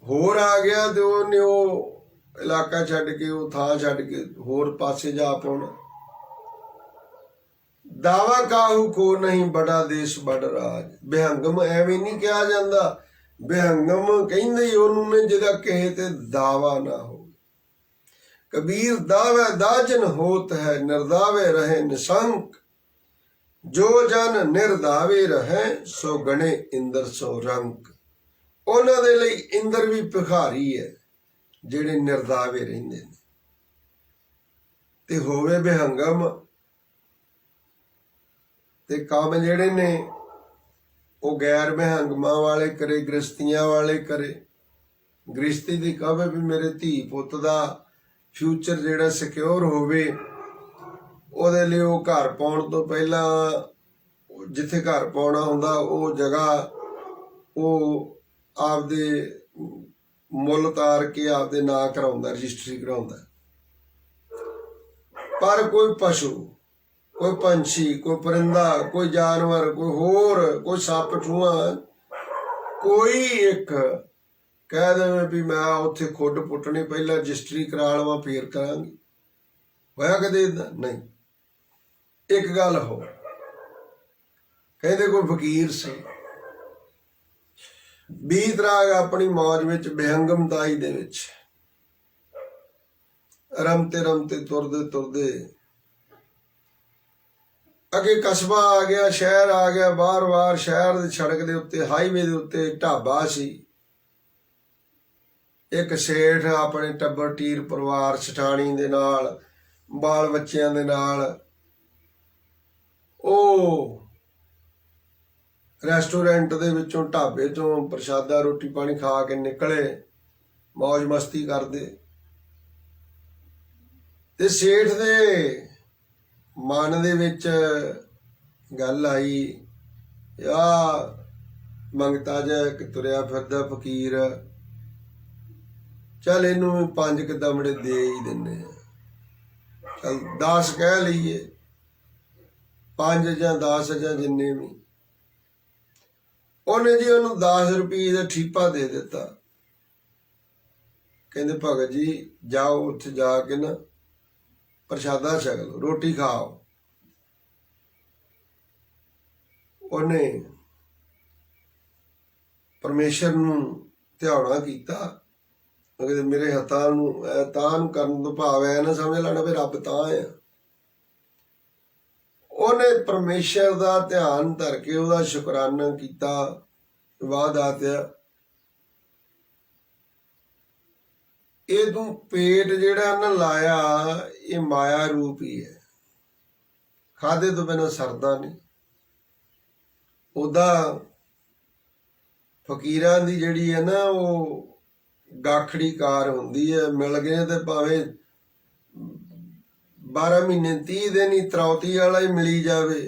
ਹੋਰ ਆ ਗਿਆ ਤੇ ਉਹਨੇ ਉਹ ਇਲਾਕਾ ਛੱਡ ਕੇ, ਉਹ ਥਾਂ ਛੱਡ ਕੇ ਹੋਰ ਪਾਸੇ ਜਾ ਪਾਉਣਾ। ਦਾਵਾ ਕਾਹੂ ਕੋ ਨਹੀਂ ਬੜਾ ਦੇਸ਼ ਬੜ ਰਾਜ। ਬਿਹੰਗਮ ਐਵੇਂ ਨਹੀਂ ਕਿਹਾ ਜਾਂਦਾ। ਬਿਹੰਗਮ ਕਹਿੰਦੇ ਹੀ ਉਹਨੂੰ ਨੇ ਜਿਹਦਾ ਕਿਸੇ ਤੇ ਦਾਵਾ ਨਾ ਹੋਵੇ। ਕਬੀਰ ਦਾਵੇ ਦਾਜਨ ਹੋਤ ਹੈ, ਨਿਰਦਾਵੇ ਰਹੇ ਨਿਸੰਕ। ਜੋ ਜਨ ਨਿਰਦਾਵੇ ਰਹੇ ਸੋ ਗਣੇ ਇੰਦਰ ਸੋ ਰੰਕ। ਉਹਨਾਂ ਦੇ ਲਈ ਇੰਦਰ ਵੀ ਭਿਖਾਰੀ ਹੈ ਜਿਹੜੇ ਨਿਰਦਾਵੇ ਰਹਿੰਦੇ ਨੇ। ਤੇ ਹੋਵੇ ਬਿਹੰਗਮ ਤੇ ਕੰਮ ਜਿਹੜੇ ਨੇ ਉਹ ਗੈਰ ਬਿਹੰਗਮਾਂ ਵਾਲੇ ਕਰੇ, ਗ੍ਰਸਤੀਆਂ ਵਾਲੇ ਕਰੇ। ਗ੍ਰਸਤੀ ਦੀ ਕਹੇ ਵੀ ਮੇਰੇ ਧੀ ਪੁੱਤ ਦਾ ਫਿਊਚਰ ਜਿਹੜਾ ਸਿਕਿਉਰ ਹੋਵੇ, ਉਹਦੇ ਲਈ ਉਹ ਘਰ ਪਾਉਣ ਤੋਂ ਪਹਿਲਾਂ ਜਿੱਥੇ ਘਰ ਪਾਉਣਾ ਹੁੰਦਾ ਉਹ ਜਗ੍ਹਾ ਉਹ ਆਪਦੇ ਮੁੱਲ ਤਾਰ ਕੇ ਆਪਦੇ ਨਾਂ ਕਰਾਉਂਦਾ, ਰਜਿਸਟਰੀ ਕਰਾਉਂਦਾ। ਪਰ ਕੋਈ ਪਸ਼ੂ, ਕੋਈ ਪੰਛੀ, ਕੋਈ ਪਰਿੰਦਾ, ਕੋਈ ਜਾਨਵਰ, ਕੋਈ ਹੋਰ, ਕੋਈ ਸੱਪ ਠੂੰਆਂ, ਕੋਈ ਇੱਕ ਕਹਿ ਦੇਵੇ ਵੀ ਮੈਂ ਉੱਥੇ ਖੁੱਡ ਪੁੱਟਣੀ, ਪਹਿਲਾਂ ਰਜਿਸਟਰੀ ਕਰਾ ਲਵਾਂ ਫੇਰ ਕਰਾਂਗੇ। ਹੋਇਆ ਕਦੇ ਏਦਾਂ? ਨਹੀਂ। ਇੱਕ ਗੱਲ ਹੋ, ਕਹਿੰਦੇ ਕੋਈ ਫਕੀਰ ਸੀ, ਬੀਤ ਰਾਗ ਆਪਣੀ ਮੌਜ ਵਿੱਚ, ਬਿਹੰਗਮਤਾਈ ਦੇ ਵਿੱਚ ਰਮਤੇ ਰਮਤੇ ਤੁਰਦੇ ਤੁਰਦੇ ਅੱਗੇ ਕਸਬਾ ਆ ਗਿਆ, ਸ਼ਹਿਰ ਆ ਗਿਆ। ਬਾਰ-ਬਾਰ ਸ਼ਹਿਰ ਦੇ ਸੜਕ ਦੇ ਉੱਤੇ, ਹਾਈਵੇ ਦੇ ਉੱਤੇ ਢਾਬਾ ਸੀ। ਇੱਕ ਸੇਠ ਆਪਣੇ ਟੱਬਰ ਟੀਰ ਪਰਿਵਾਰ ਸਠਾਣੀ ਦੇ ਨਾਲ, ਬਾਲ ਬੱਚਿਆਂ ਦੇ ਨਾਲ, ਉਹ ਰੈਸਟੋਰੈਂਟ ਦੇ ਵਿੱਚੋਂ, ਢਾਬੇ ਤੋਂ ਪ੍ਰਸ਼ਾਦਾ ਰੋਟੀ ਪਾਣੀ ਖਾ ਕੇ ਨਿਕਲੇ, ਮੌਜ ਮਸਤੀ ਕਰਦੇ। ਤੇ ਸੇਠ ਦੇ ਮਨ ਦੇ ਵਿੱਚ ਗੱਲ ਆਈ, ਆ ਮੰਗਤਾ ਜਿਹਾ ਇੱਕ ਤੁਰਿਆ ਫਿਰਦਾ ਫਕੀਰ, ਚੱਲ ਇਹਨੂੰ ਵੀ 5 ਦਮੜੇ ਦੇ ਹੀ ਦਿੰਦੇ ਆ, ਚੱਲ 10 ਕਹਿ ਲਈਏ, 5 ਜਾਂ 10 ਜਾਂ ਜਿੰਨੇ ਵੀ। ਉਹਨੇ ਜੀ ਉਹਨੂੰ 10 ਰੁਪਏ ਦਾ ਠੀਪਾ ਦੇ ਦਿੱਤਾ। ਕਹਿੰਦੇ ਭਗਤ ਜੀ ਜਾਓ ਉੱਥੇ ਜਾ ਕੇ ਨਾ ਪ੍ਰਸ਼ਾਦਾ ਛਕ ਲਓ, ਰੋਟੀ ਖਾਓ। ਉਹਨੇ ਪਰਮੇਸ਼ਰ ਨੂੰ ਧਿਆਉਣਾ ਕੀਤਾ। ਕਹਿੰਦੇ ਮੇਰੇ ਹੱਥਾਂ ਨੂੰ ਤਾਂ ਨੂੰ ਕਰਨ ਤੋਂ ਭਾਵ ਐ ਨਾ ਸਮਝ ਲੈਣਾ ਵੀ ਰੱਬ ਤਾਂ ਆ। ਉਹਨੇ ਪਰਮੇਸ਼ਰ ਦਾ ਧਿਆਨ ਧਰ ਕੇ ਉਹਦਾ ਸ਼ੁਕਰਾਨਾ ਕੀਤਾ। ਵਾਹ ਦਾਤਿਆ, ਇਹ ਤੂੰ ਪੇਟ ਜਿਹੜਾ ਨਾ ਲਾਇਆ ਇਹ ਮਾਇਆ ਰੂਪ ਹੀ ਹੈ, ਖਾਦੇ ਤੋਂ ਬਿਨਾਂ ਸਰਦਾ ਨਹੀਂ। ਉਹਦਾ ਫਕੀਰਾਂ ਦੀ ਜਿਹੜੀ ਹੈ ਨਾ ਉਹ ਗਾਖੜੀ ਕਾਰ ਹੁੰਦੀ ਹੈ, ਮਿਲ ਗਏ ਤੇ ਭਾਵੇਂ 12 ਮਹੀਨੇ 30 ਦਿਨ ਹੀ ਤਰੌਤੀ ਵਾਲਾ ਹੀ ਮਿਲੀ ਜਾਵੇ।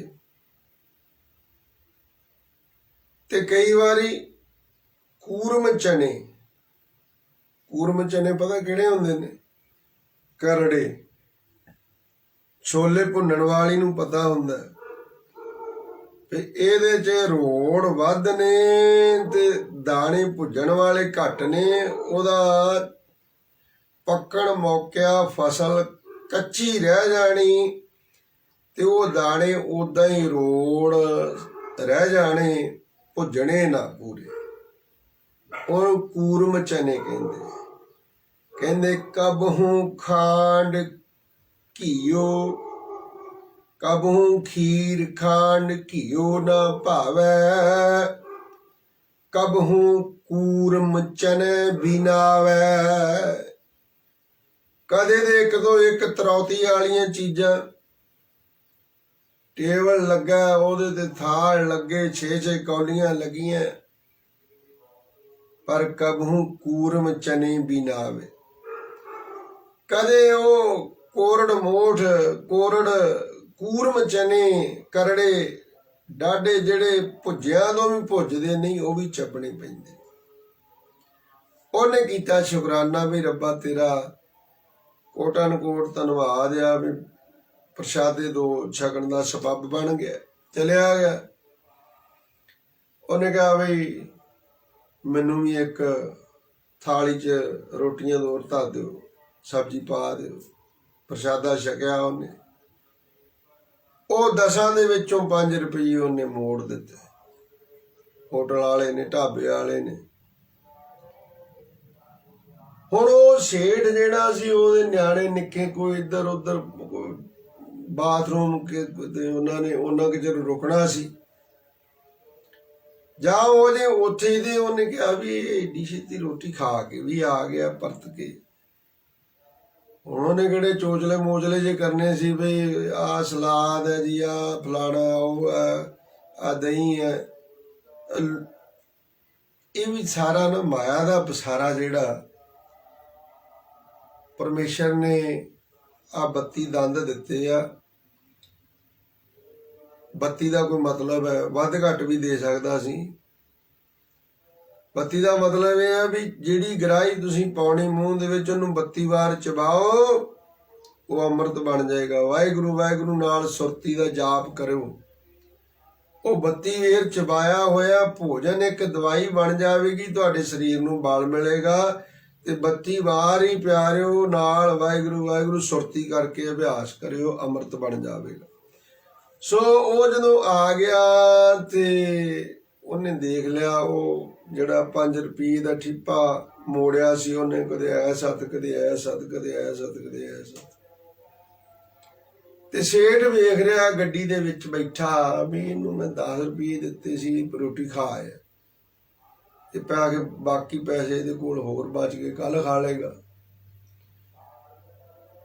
ਤੇ ਕਈ ਵਾਰੀ ਕੂਰਮ ਚਨੇ ਪਤਾ ਕਿਹੜੇ ਹੁੰਦੇ ਨੇ? ਕਰੜੇ। ਛੋਲੇ ਭੁੰਨਣ ਵਾਲੀ ਨੂੰ ਪਤਾ ਹੁੰਦਾ ਤੇ ਇਹਦੇ 'ਚ ਰੋੜ ਵੱਧ ਨੇ ਤੇ ਦਾਣੇ ਭੁੱਜਣ ਵਾਲੇ ਘੱਟ ਨੇ। ਉਹਦਾ ਪੱਕਣ ਮੌਕਿਆ ਫਸਲ ਕੱਚੀ ਰਹਿ ਜਾਣੀ ਤੇ ਉਹ ਦਾਣੇ ਉਦਾਂ ਹੀ ਰੋੜ ਰਹਿ ਜਾਣੇ, ਭੁੱਜਣੇ ਨਾ ਪੂਰੇ। ਉਹਨੂੰ ਕੂਰਮ ਚਨੇ ਕਹਿੰਦੇ। ਕਹਿੰਦੇ ਕਬਹੂ ਖਾਂਡ ਘੀਓ, ਕਬਹੂ ਖੀਰ ਖਾਂਡ ਘੀਓ ਨਾ ਭਾਵੈ, ਕਬਹੂ ਕੂਰਮ ਚਨੇ ਬਿਨਾਵੈ। ਕਦੇ ਦੇ ਇੱਕ ਤੋਂ ਇੱਕ ਤਰੌਤੀ ਵਾਲੀਆਂ ਚੀਜ਼ਾਂ, ਟੇਬਲ ਲੱਗਾ ਉਹਦੇ ਤੇ ਥਾਲ ਲੱਗੇ, 6-6 ਕੌਲੀਆਂ ਲੱਗੀਆਂ, ਪਰ ਕਬਹੂ ਕੂਰਮ ਚਨੇ ਬਿਨਾਵੇ। ਕਦੇ ਉਹ ਕੂਰਮ ਚਨੇ ਕਰੜੇ ਡਾਢੇ ਜਿਹੜੇ ਭੁੱਜਿਆਂ ਤੋਂ ਵੀ ਭੁੱਜਦੇ ਨਹੀਂ, ਉਹ ਵੀ ਚੱਬਣੇ ਪੈਂਦੇ। ਉਹਨੇ ਕੀਤਾ ਸ਼ੁਕਰਾਨਾ ਵੀ ਰੱਬਾ ਤੇਰਾ ਕੋਟਨ ਕੋਟ ਧੰਨਵਾਦ ਆ ਵੀ ਪ੍ਰਸ਼ਾਦੇ ਦੋ ਛਕਣ ਦਾ ਸਬੱਬ ਬਣ ਗਿਆ। ਚਲਿਆ ਗਿਆ। ਉਹਨੇ ਕਿਹਾ ਬਈ ਮੈਨੂੰ ਵੀ ਇੱਕ ਥਾਲੀ 'ਚ ਰੋਟੀਆਂ ਦੋ ਧਰ ਦਿਓ, ਸਬਜ਼ੀ ਪਾ ਦਿਓ। ਪ੍ਰਸ਼ਾਦਾ ਛਕਿਆ ਉਹਨੇ। ਉਹ 10 ਦੇ ਵਿੱਚੋਂ 5 ਰੁਪਏ ਉਹਨੇ ਮੋੜ ਦਿੱਤੇ। ਹੋਟਲ ਵਾਲੇ ਨੇ, ਢਾਬੇ ਵਾਲੇ ਨੇ। ਹੁਣ ਉਹ ਸੇਠ ਜਿਹੜਾ ਸੀ ਉਹਦੇ ਨਿਆਣੇ ਨਿੱਕੇ, ਕੋਈ ਇੱਧਰ ਉੱਧਰ ਬਾਥਰੂਮ ਉਹਨਾਂ ਕਿ ਚਿਰ ਰੁਕਣਾ ਸੀ। ਜਾਂ ਉਹਨੇ ਉੱਥੇ ਦੇ ਉਹਨੇ ਕਿਹਾ ਵੀ ਏਡੀ ਛੇਤੀ ਰੋਟੀ ਖਾ ਕੇ ਵੀ ਆ ਗਿਆ ਪਰਤ ਕੇ। ਉਹਨੇ ਕਿਹੜੇ ਚੋਚਲੇ ਮੋਚਲੇ ਜੇ ਕਰਨੇ ਸੀ ਬਈ ਆਹ ਸਲਾਦ ਹੈ ਜੀ, ਆਹ ਫਲਾਣਾ, ਉਹ ਆ ਦਹੀਂ ਹੈ। ਇਹ ਵੀ ਸਾਰਾ ਨਾ ਮਾਇਆ ਦਾ ਪਸਾਰਾ ਜਿਹੜਾ ਪਰਮੇਸ਼ਰ ਨੇ ਆ 32 ਦੰਦ ਦਿੱਤੇ ਆ। 32 ਦਾ ਕੋਈ ਮਤਲਬ ਹੈ ਵੱਧ ਘੱਟ ਵੀ ਦੇ ਸਕਦਾ ਸੀ। 32 ਦਾ ਮਤਲਬ ਇਹ ਆ ਵੀ ਜਿਹੜੀ ਗਰਾਹੀ ਤੁਸੀਂ ਪਾਉਣੀ ਮੂੰਹ ਦੇ ਵਿੱਚ ਉਹਨੂੰ 32 ਵਾਰ ਚਬਾਓ, ਉਹ ਅੰਮ੍ਰਿਤ ਬਣ ਜਾਏਗਾ। ਵਾਹਿਗੁਰੂ ਵਾਹਿਗੁਰੂ ਨਾਲ ਸੁਰਤੀ ਦਾ ਜਾਪ ਕਰੋ। ਉਹ 32 ਵੇਰ ਚਬਾਇਆ ਹੋਇਆ ਭੋਜਨ ਇੱਕ ਦਵਾਈ ਬਣ ਜਾਵੇਗੀ, ਤੁਹਾਡੇ ਸਰੀਰ ਨੂੰ ਬਲ ਮਿਲੇਗਾ। ਤੇ 32 ਵਾਰ ਹੀ ਪਿਆਰਿਓ ਨਾਲ ਵਾਹਿਗੁਰੂ ਵਾਹਿਗੁਰੂ ਸੁਰਤੀ ਕਰਕੇ ਅਭਿਆਸ ਕਰਿਓ, ਅੰਮ੍ਰਿਤ ਬਣ ਜਾਵੇਗਾ। ਸੋ ਉਹ ਜਦੋਂ ਆ ਗਿਆ ਤੇ ਉਹਨੇ ਦੇਖ ਲਿਆ ਉਹ ਜਿਹੜਾ 5 ਰੁਪਏ ਦਾ ਠੀਪਾ ਮੋੜਿਆ ਸੀ ਉਹਨੇ, ਕਦੇ ਐ ਸੱਤ, ਕਦੇ ਐ ਸੱਤ, ਕਦੇ ਐ ਸੱਤ, ਕਦੇ ਐ ਸੱਤ। ਤੇ ਸੇਠ ਵੇਖ ਰਿਹਾ ਗੱਡੀ ਦੇ ਵਿੱਚ ਬੈਠਾ ਵੀ ਇਹਨੂੰ ਮੈਂ 10 ਰੁਪਏ ਦਿੱਤੇ ਸੀ, ਰੋਟੀ ਖਾ ਆਇਆ ਤੇ ਪੈ ਕੇ ਬਾਕੀ ਪੈਸੇ ਇਹਦੇ ਕੋਲ ਹੋਰ ਬਚ ਗਏ, ਕੱਲ ਖਾ ਲਏਗਾ।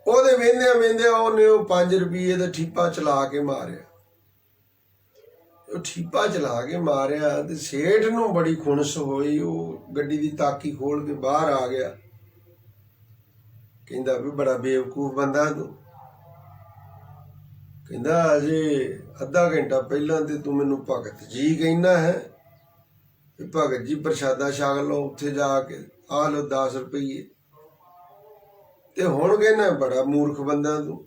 ਉਹਦੇ ਵਹਿੰਦਿਆਂ ਉਹਨੇ ਉਹ 5 ਰੁਪਏ ਦਾ ਠੀਪਾ ਚਲਾ ਕੇ ਮਾਰਿਆ। ਉਹ ਠੀਪਾ ਚਲਾ ਕੇ ਮਾਰਿਆ ਤੇ ਸੇਠ ਨੂੰ ਬੜੀ ਖੁਣਸ ਹੋਈ। ਉਹ ਗੱਡੀ ਦੀ ਤਾਕੀ ਖੋਲ ਕੇ ਬਾਹਰ ਆ ਗਿਆ। ਕਹਿੰਦਾ ਵੀ ਬੜਾ ਬੇਵਕੂਫ ਬੰਦਾ ਤੂੰ। ਕਹਿੰਦਾ ਅਜੇ ਅੱਧਾ ਘੰਟਾ ਪਹਿਲਾਂ ਤੇ ਤੂੰ ਮੈਨੂੰ ਭਗਤ ਜੀ ਕਹਿਣਾ ਹੈ। ਭਗਤ ਜੀ ਪ੍ਰਸ਼ਾਦਾ ਛਕ ਲਓ, ਉੱਥੇ ਜਾ ਕੇ ਆ ਲਓ 10 ਰੁਪਏ। ਤੇ ਹੁਣ ਕਹਿੰਦਾ ਬੜਾ ਮੂਰਖ ਬੰਦਾ ਤੂੰ।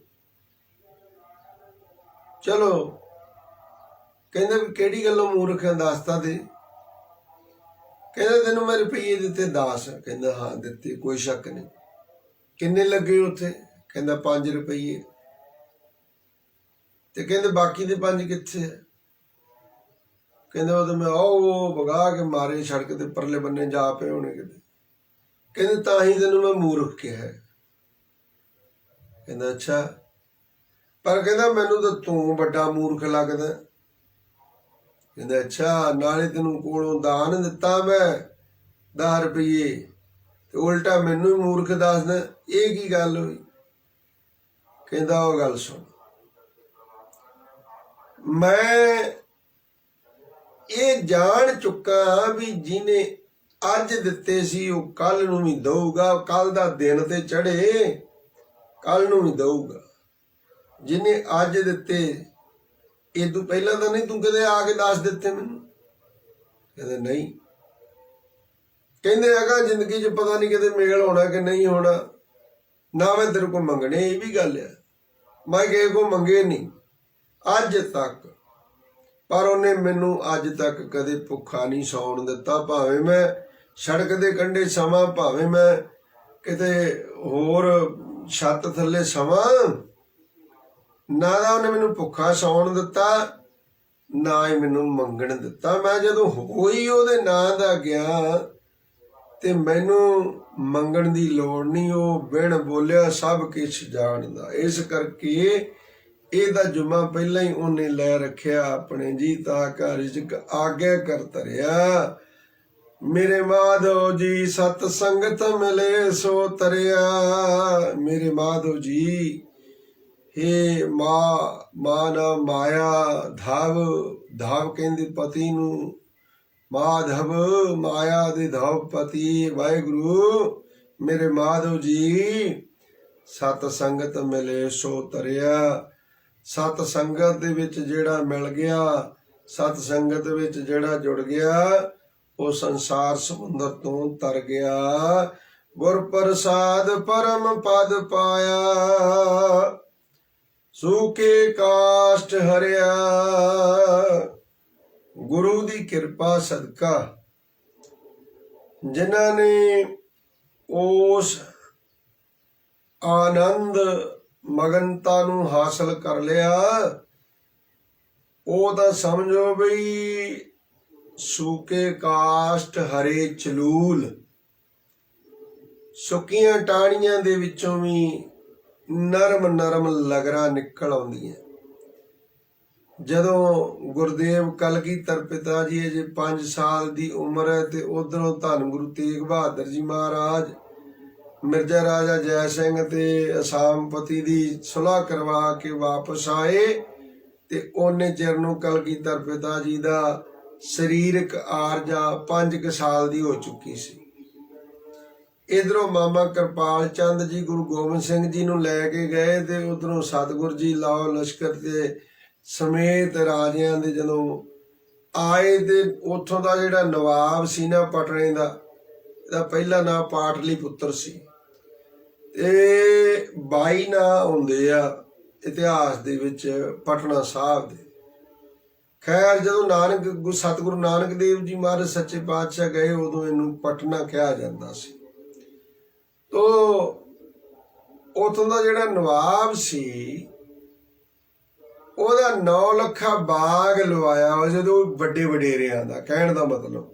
ਚਲੋ ਕਹਿੰਦਾ ਵੀ ਕਿਹੜੀ ਗੱਲੋਂ ਮੂਰਖ ਹੈ ਦੱਸਤਾ ਦੇ। ਕਹਿੰਦਾ ਤੈਨੂੰ ਮੈਂ ਰੁਪਈਏ ਦਿੱਤੇ 10। ਕਹਿੰਦਾ ਹਾਂ ਦਿੱਤੇ, ਕੋਈ ਸ਼ੱਕ ਨਹੀਂ। ਕਿੰਨੇ ਲੱਗੇ ਉੱਥੇ? ਕਹਿੰਦਾ 5 ਰੁਪਈਏ। ਤੇ ਕਹਿੰਦੇ ਬਾਕੀ ਦੇ 5 ਕਿੱਥੇ ਆ? ਕਹਿੰਦਾ ਉਹ ਤਾਂ ਮੈਂ ਉਹ ਵਗਾ ਕੇ ਮਾਰੇ ਸੜਕ ਦੇ ਪਰਲੇ ਬੰਨੇ ਜਾ ਪਏ ਹੋਣੇ ਕਿਤੇ। ਕਹਿੰਦੇ ਤਾਂ ਹੀ ਤੈਨੂੰ ਮੈਂ ਮੂਰਖ ਕਿਹਾ। ਕਹਿੰਦਾ ਅੱਛਾ, ਪਰ ਕਹਿੰਦਾ ਮੈਨੂੰ ਤਾਂ ਤੂੰ ਵੱਡਾ ਮੂਰਖ ਲੱਗਦਾ। ਕਹਿੰਦਾ ਅੱਛਾ, ਨਾਲੇ ਤੈਨੂੰ ਕੋਲੋਂ ਦਾਨ ਦਿੱਤਾ ਮੈਂ 10 ਰੁਪਈਏ ਤੇ ਉਲਟਾ ਮੈਨੂੰ ਹੀ ਮੂਰਖ ਦੱਸਦਾ, ਇਹ ਕੀ ਗੱਲ ਹੋਈ? ਕਹਿੰਦਾ ਉਹ ਗੱਲ ਸੁਣ, ਮੈਂ ਇਹ ਜਾਣ ਚੁੱਕਾ ਵੀ ਜਿਹਨੇ ਅੱਜ ਦਿੱਤੇ ਸੀ ਉਹ ਕੱਲ ਨੂੰ ਵੀ ਦਊਗਾ। ਕੱਲ ਦਾ ਦਿਨ ਤੇ ਚੜੇ, ਕੱਲ ਨੂੰ ਵੀ ਦਊਗਾ। ਜਿਹਨੇ ਅੱਜ ਦਿੱਤੇ ਇਹ ਤੋਂ ਪਹਿਲਾਂ ਤਾਂ ਨਹੀਂ ਤੂੰ ਕਦੇ ਆ ਕੇ ਦੱਸ ਦਿੱਤੇ ਮੈਨੂੰ? ਕਹਿੰਦੇ ਨਹੀਂ। ਕਹਿੰਦੇ ਹੈਗਾ ਜ਼ਿੰਦਗੀ 'ਚ ਪਤਾ ਨਹੀਂ ਕਦੇ ਮੇਲ ਹੋਣਾ ਕਿ ਨਹੀਂ ਹੋਣਾ, ਨਾ ਮੈਂ ਤੇਰੇ ਕੋਲ ਮੰਗਣੇ। ਇਹ ਵੀ ਗੱਲ ਆ, ਮੈਂ ਕਿਸੇ ਕੋਲ ਮੰਗੇ ਨਹੀਂ ਅੱਜ ਤੱਕ, ਪਰ ਉਹਨੇ ਮੈਨੂੰ ਅੱਜ ਤੱਕ ਕਦੇ ਭੁੱਖਾ ਨਹੀਂ ਸੌਣ ਦਿੱਤਾ। ਭਾਵੇਂ ਮੈਂ ਸੜਕ ਦੇ ਕੰਢੇ ਸਮਾਂ, ਭਾਵੇਂ ਮੈਂ ਕਿਤੇ ਹੋਰ ਛੱਤ ਥੱਲੇ ਸਮਾਂ, ਨਾ ਤਾਂ ਉਹਨੇ ਮੈਨੂੰ ਭੁੱਖਾ ਸੌਣ ਦਿੱਤਾ, ਨਾ ਹੀ ਮੈਨੂੰ ਮੰਗਣ ਦਿੱਤਾ। ਮੈਂ ਜਦੋਂ ਹੋਈ ਉਹਦੇ ਨਾਂ ਦਾ ਗਿਆ ਤੇ ਮੈਨੂੰ ਮੰਗਣ ਦੀ ਲੋੜ ਨਹੀਂ। ਉਹ ਬਿਨ ਬੋਲਿਆ ਸਭ ਕੁਛ ਜਾਣਦਾ। ਇਸ ਕਰਕੇ ਇਹਦਾ ਜੁਮਾ ਪਹਿਲਾਂ ਹੀ ਉਹਨੇ ਲੈ ਰੱਖਿਆ ਆਪਣੇ ਜੀ। ਤਾਂ ਘਰ 'ਚ ਆਗਿਆ ਕਰ ਧਰਿਆ, ਮੇਰੇ ਮਾਧੋ ਜੀ ਸਤ ਸੰਗਤ ਮਿਲੇ ਸੋ ਤਰਿਆ। ਮੇਰੇ ਮਾਧੋ ਜੀ, ਹੇ ਮਾਂ ਨਾ ਮਾਇਆ ਧਾਵ, ਧਾਵ ਕਹਿੰਦੇ ਪਤੀ ਨੂੰ, ਮਾਧਵ ਮਾਇਆ ਦੇ ਧਾਵ ਪਤੀ। ਵਾਹਿਗੁਰੂ ਮੇਰੇ ਮਾਧਵ ਜੀ ਸਤ ਸੰਗਤ ਮਿਲੇ ਸੋ ਤਰਿਆ। ਸਤ ਸੰਗਤ ਦੇ ਵਿੱਚ ਜਿਹੜਾ ਮਿਲ ਗਿਆ, ਸਤ ਸੰਗਤ ਵਿੱਚ ਜਿਹੜਾ ਜੁੜ ਗਿਆ, ਉਹ ਸੰਸਾਰ ਸਮੁੰਦਰ ਤੋਂ ਤਰ ਗਿਆ। ਗੁਰ ਪ੍ਰਸਾਦ ਪਰਮ ਪਦ ਪਾਇਆ, ਸੂਕੇ ਕਾਸ਼ਟ ਹਰਿਆ। ਗੁਰੂ ਦੀ ਕਿਰਪਾ ਸਦਕਾ ਜਿਨ੍ਹਾਂ ਨੇ ਉਸ ਆਨੰਦ ਮਗਨਤਾ ਨੂੰ ਹਾਸਲ ਕਰ ਲਿਆ, ਉਹ ਤਾਂ ਸਮਝੋ ਬਈ ਸੂਕੇ ਕਾਸ਼ਟ ਹਰੇ ਚਲੂਲ। ਸੁੱਕੀਆਂ ਟਾਹਣੀਆਂ ਦੇ ਵਿੱਚੋਂ ਵੀ ਨਰਮ ਨਰਮ ਲਗਰਾਂ ਨਿਕਲ ਆਉਂਦੀਆਂ। ਜਦੋਂ ਗੁਰਦੇਵ ਕਲਗੀਧਰ ਪਿਤਾ ਜੀ ਅਜੇ 5 ਸਾਲ ਦੀ ਉਮਰ ਹੈ ਤੇ ਉਧਰੋਂ ਧੰਨ ਗੁਰੂ ਤੇਗ ਬਹਾਦਰ ਜੀ ਮਹਾਰਾਜ ਮਿਰਜ਼ਾ ਰਾਜਾ ਜੈ ਸਿੰਘ ਤੇ ਅਸਾਮਪਤੀ ਦੀ ਸੁਲਾਹ ਕਰਵਾ ਕੇ ਵਾਪਸ ਆਏ ਤੇ ਉਹਨੇ ਚਿਰ ਨੂੰ ਕਲਗੀਧਰ ਪਿਤਾ ਜੀ ਦਾ ਸਰੀਰਕ ਆਰਜਾ 5 ਸਾਲ ਦੀ ਹੋ ਚੁੱਕੀ ਸੀ। ਇਧਰੋਂ ਮਾਮਾ ਕਿਰਪਾਲ ਚੰਦ ਜੀ ਗੁਰੂ ਗੋਬਿੰਦ ਸਿੰਘ ਜੀ ਨੂੰ ਲੈ ਕੇ ਗਏ ਤੇ ਉਧਰੋਂ ਸਤਿਗੁਰ ਜੀ ਲਾਓ ਲਸ਼ਕਰ ਦੇ ਸਮੇਤ ਰਾਜਿਆਂ ਦੇ ਜਦੋਂ ਆਏ ਤੇ ਉੱਥੋਂ ਦਾ ਜਿਹੜਾ ਨਵਾਬ ਸੀ ਨਾ ਪਟਨੇ ਦਾ, ਇਹਦਾ ਪਹਿਲਾ ਨਾਂ ਪਾਟਲੀ ਪੁੱਤਰ ਸੀ ਤੇ 22 ਨਾਂ ਹੁੰਦੇ ਆ ਇਤਿਹਾਸ ਦੇ ਵਿੱਚ ਪਟਨਾ ਸਾਹਿਬ ਦੇ। ਖੈਰ ਜਦੋਂ ਸਤਿਗੁਰੂ ਨਾਨਕ ਦੇਵ ਜੀ ਮਹਾਰਾਜ ਸੱਚੇ ਪਾਤਸ਼ਾਹ ਗਏ ਉਦੋਂ ਇਹਨੂੰ ਪਟਨਾ ਕਿਹਾ ਜਾਂਦਾ ਸੀ। ਤੋ ਉਥੋਂ ਦਾ ਜਿਹੜਾ ਨਵਾਬ ਸੀ ਉਹਦਾ 9 ਲੱਖਾ ਬਾਗ ਲਵਾਇਆ। ਉਹ ਜਦੋਂ ਵੱਡੇ ਵਡੇਰਿਆਂ ਦਾ, ਕਹਿਣ ਦਾ ਮਤਲਬ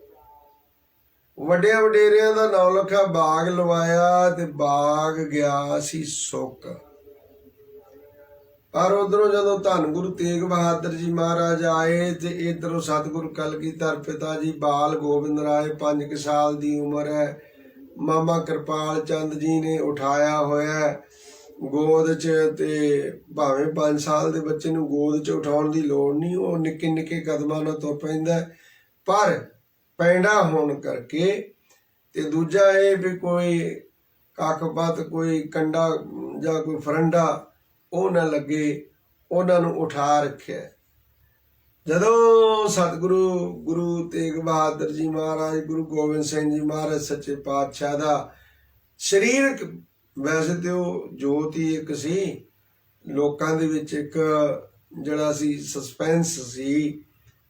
ਵੱਡਿਆਂ ਵਡੇਰਿਆਂ ਦਾ 9 ਲੱਖਾ ਬਾਗ ਲਵਾਇਆ ਤੇ ਬਾਗ ਗਿਆ ਸੀ ਸੁੱਕ। ਪਰ ਉਧਰੋਂ ਜਦੋਂ ਧੰਨ ਗੁਰੂ ਤੇਗ ਬਹਾਦਰ ਜੀ ਮਹਾਰਾਜ ਆਏ ਤੇ ਇਧਰੋਂ ਸਤਿਗੁਰੂ ਕਲਗੀਧਰ ਪਿਤਾ ਜੀ ਬਾਲ ਗੋਬਿੰਦ ਰਾਏ 5 ਸਾਲ ਦੀ ਉਮਰ ਹੈ, ਮਾਮਾ ਕਿਰਪਾਲ ਚੰਦ ਜੀ ਨੇ ਉਠਾਇਆ ਹੋਇਆ ਗੋਦ 'ਚ। ਤੇ ਭਾਵੇਂ 5 ਸਾਲ ਦੇ ਬੱਚੇ ਨੂੰ ਗੋਦ 'ਚ ਉਠਾਉਣ ਦੀ ਲੋੜ ਨਹੀਂ, ਉਹ ਨਿੱਕੇ ਨਿੱਕੇ ਕਦਮਾਂ ਨਾਲ ਤੁਰ ਪੈਂਦਾ। ਪਰ ਪੈਂਡਾ ਹੋਣ ਕਰਕੇ ਤੇ ਦੂਜਾ ਇਹ ਵੀ ਕੋਈ ਕੱਖ-ਪੱਤ, ਕੋਈ ਕੰਡਾ ਜਾਂ ਕੋਈ ਫਰੰਡਾ ਉਹ ਨਾ ਲੱਗੇ, ਉਹਨਾਂ ਨੂੰ ਉਠਾ ਰੱਖਿਆ। ਜਦੋਂ ਸਤਿਗੁਰੂ ਗੁਰੂ ਤੇਗ ਬਹਾਦਰ ਜੀ ਮਹਾਰਾਜ, ਗੁਰੂ ਗੋਬਿੰਦ ਸਿੰਘ ਜੀ ਮਹਾਰਾਜ ਸੱਚੇ ਪਾਤਸ਼ਾਹ ਦਾ ਸਰੀਰਕ ਵੈਸੇ ਤੇ ਉਹ ਜੋਤ ਹੀ ਇੱਕ ਸੀ, ਲੋਕਾਂ ਦੇ ਵਿੱਚ ਇੱਕ ਜਿਹੜਾ ਸੀ ਸਸਪੈਂਸ ਸੀ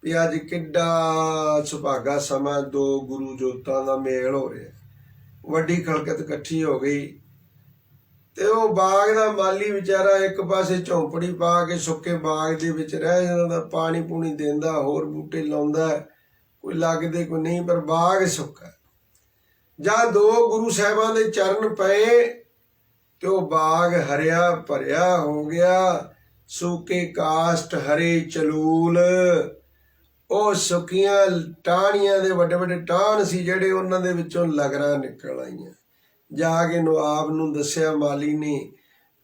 ਵੀ ਅੱਜ ਕਿੱਡਾ ਸੁਭਾਗਾ ਸਮਾਂ ਦੋ ਗੁਰੂ ਜੋਤਾਂ ਦਾ ਮੇਲ ਹੋ ਰਿਹਾ, ਵੱਡੀ ਖਲਕਤ ਇਕੱਠੀ ਹੋ ਗਈ। ਤੇ ਉਹ ਬਾਗ ਦਾ ਮਾਲੀ ਵਿਚਾਰਾ ਇੱਕ ਪਾਸੇ ਝੌਂਪੜੀ ਪਾ ਕੇ ਸੁੱਕੇ ਬਾਗ ਦੇ ਵਿੱਚ ਰਹਿ ਜਾਂਦਾ, ਪਾਣੀ ਪੂਣੀ ਦਿੰਦਾ, ਹੋਰ ਬੂਟੇ ਲਾਉਂਦਾ, ਕੋਈ ਲੱਗਦੇ ਕੋਈ ਨਹੀਂ, ਪਰ ਬਾਗ ਸੁੱਕਾ। ਜਾਂ ਦੋ ਗੁਰੂ ਸਾਹਿਬਾਂ ਦੇ ਚਰਨ ਪਏ ਤੇ ਉਹ ਬਾਗ ਹਰਿਆ ਭਰਿਆ ਹੋ ਗਿਆ। ਸੂਕੇ ਕਾਸ਼ਟ ਹਰੇ ਚਲੂਲ, ਉਹ ਸੁੱਕੀਆਂ ਟਾਹਣੀਆਂ ਦੇ ਵੱਡੇ ਵੱਡੇ ਟਾਹਣ ਸੀ ਜਿਹੜੇ, ਉਹਨਾਂ ਦੇ ਵਿੱਚੋਂ ਲਗਰਾਂ ਨਿਕਲ ਆਈਆਂ। ਜਾ ਕੇ ਨਵਾਬ ਨੂੰ ਦੱਸਿਆ ਮਾਲੀ ਨੇ,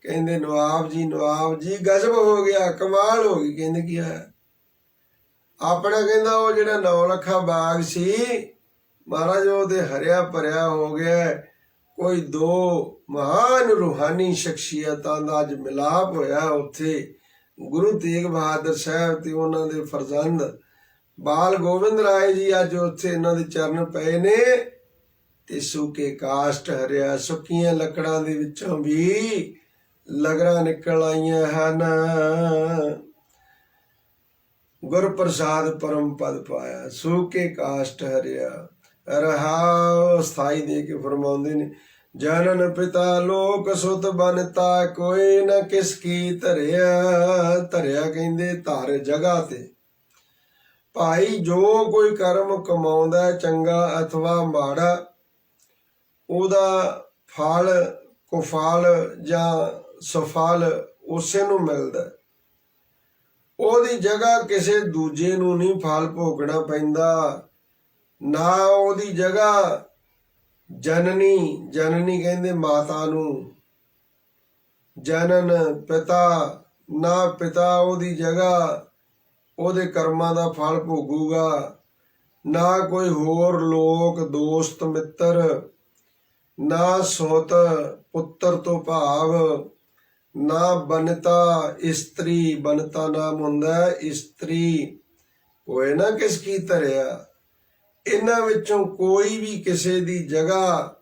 ਕਹਿੰਦੇ ਨਵਾਬ ਜੀ ਗਜ਼ਬ ਹੋ ਗਿਆ, ਕਮਾਲ ਹੋ ਗਈ। ਕਹਿੰਦੇ ਕੀ ਹੋਇਆ? ਆਪਣਾ ਕਹਿੰਦਾ ਉਹ ਜਿਹੜਾ 9 ਲੱਖਾ ਬਾਗ ਸੀ ਮਹਾਰਾਜ ਉਹਦੇ ਹਰਿਆ ਭਰਿਆ ਹੋ ਗਿਆ। ਕੋਈ ਦੋ ਮਹਾਨ ਰੂਹਾਨੀ ਸ਼ਖਸੀਅਤਾਂ ਦਾ ਅੱਜ ਮਿਲਾਪ ਹੋਇਆ ਉੱਥੇ। ਗੁਰੂ ਤੇਗ ਬਹਾਦਰ ਸਾਹਿਬ ਤੇ ਉਹਨਾਂ ਦੇ ਫਰਜ਼ੰਦ ਬਾਲ ਗੋਬਿੰਦ ਰਾਏ ਜੀ ਅੱਜ ਉੱਥੇ ਇਹਨਾਂ ਦੇ ਚਰਨ ਪਏ ਨੇ ਤੇ ਸੂਕੇ ਕਾਸ਼ਟ ਹਰਿਆ, ਸੁੱਕੀਆਂ ਲੱਕੜਾਂ ਦੇ ਵਿੱਚੋਂ ਵੀ ਲਗਰਾਂ ਨਿਕਲ ਆਈਆਂ ਹਨ। ਗੁਰ ਪ੍ਰਸਾਦ ਪਰਮ ਪਦ ਪਾਇਆ, ਸੂਕੇ ਕਾਸ਼ਟ ਹਰਿਆ। ਰਹਾਉ ਸਥਾਈ ਦੇ ਕੇ ਫਰਮਾਉਂਦੇ ਨੇ, ਜਨਨ ਪਿਤਾ ਲੋਕ ਸੁਤ ਬਨਤਾ, ਕੋਈ ਨਾ ਕਿਸ ਕੀ ਧਰਿਆ। ਧਰਿਆ ਕਹਿੰਦੇ ਧਰ ਜਗ੍ਹਾ ਤੇ। ਭਾਈ ਜੋ ਕੋਈ ਕਰਮ ਕਮਾਉਂਦਾ ਚੰਗਾ ਅਥਵਾ ਮਾੜਾ, ਉਹਦਾ ਫਲ ਕੁਫਲ ਜਾਂ ਸਫਲ ਉਸੇ ਨੂੰ ਮਿਲਦਾ। ਉਹਦੀ ਜਗ੍ਹਾ ਕਿਸੇ ਦੂਜੇ ਨੂੰ ਨਹੀਂ ਫਲ ਭੋਗਣਾ ਪੈਂਦਾ। ਨਾ ਉਹਦੀ ਜਗ੍ਹਾ ਜਨਨੀ ਕਹਿੰਦੇ ਮਾਤਾ ਨੂੰ, ਜਨਨ ਪਿਤਾ, ਨਾ ਪਿਤਾ ਉਹਦੀ ਜਗ੍ਹਾ ਉਹਦੇ ਕਰਮਾਂ ਦਾ ਫਲ ਭੋਗੂਗਾ। ਨਾ ਕੋਈ ਹੋਰ ਲੋਕ ਦੋਸਤ ਮਿੱਤਰ, ਨਾ ਸੁਤ ਪੁੱਤਰ ਤੋਂ ਭਾਵ, ਨਾ ਬਨਤਾ ਇਸਤਰੀ, ਬਨਤਾ ਨਾਮ ਹੁੰਦਾ ਇਸਤਰੀ। ਕੋਈ ਨਾ ਕਿਸ ਕੀ ਧਰਿਆ। ਇਹਨਾਂ ਵਿੱਚੋਂ ਕੋਈ ਵੀ ਕਿਸੇ ਦੀ ਜਗ੍ਹਾ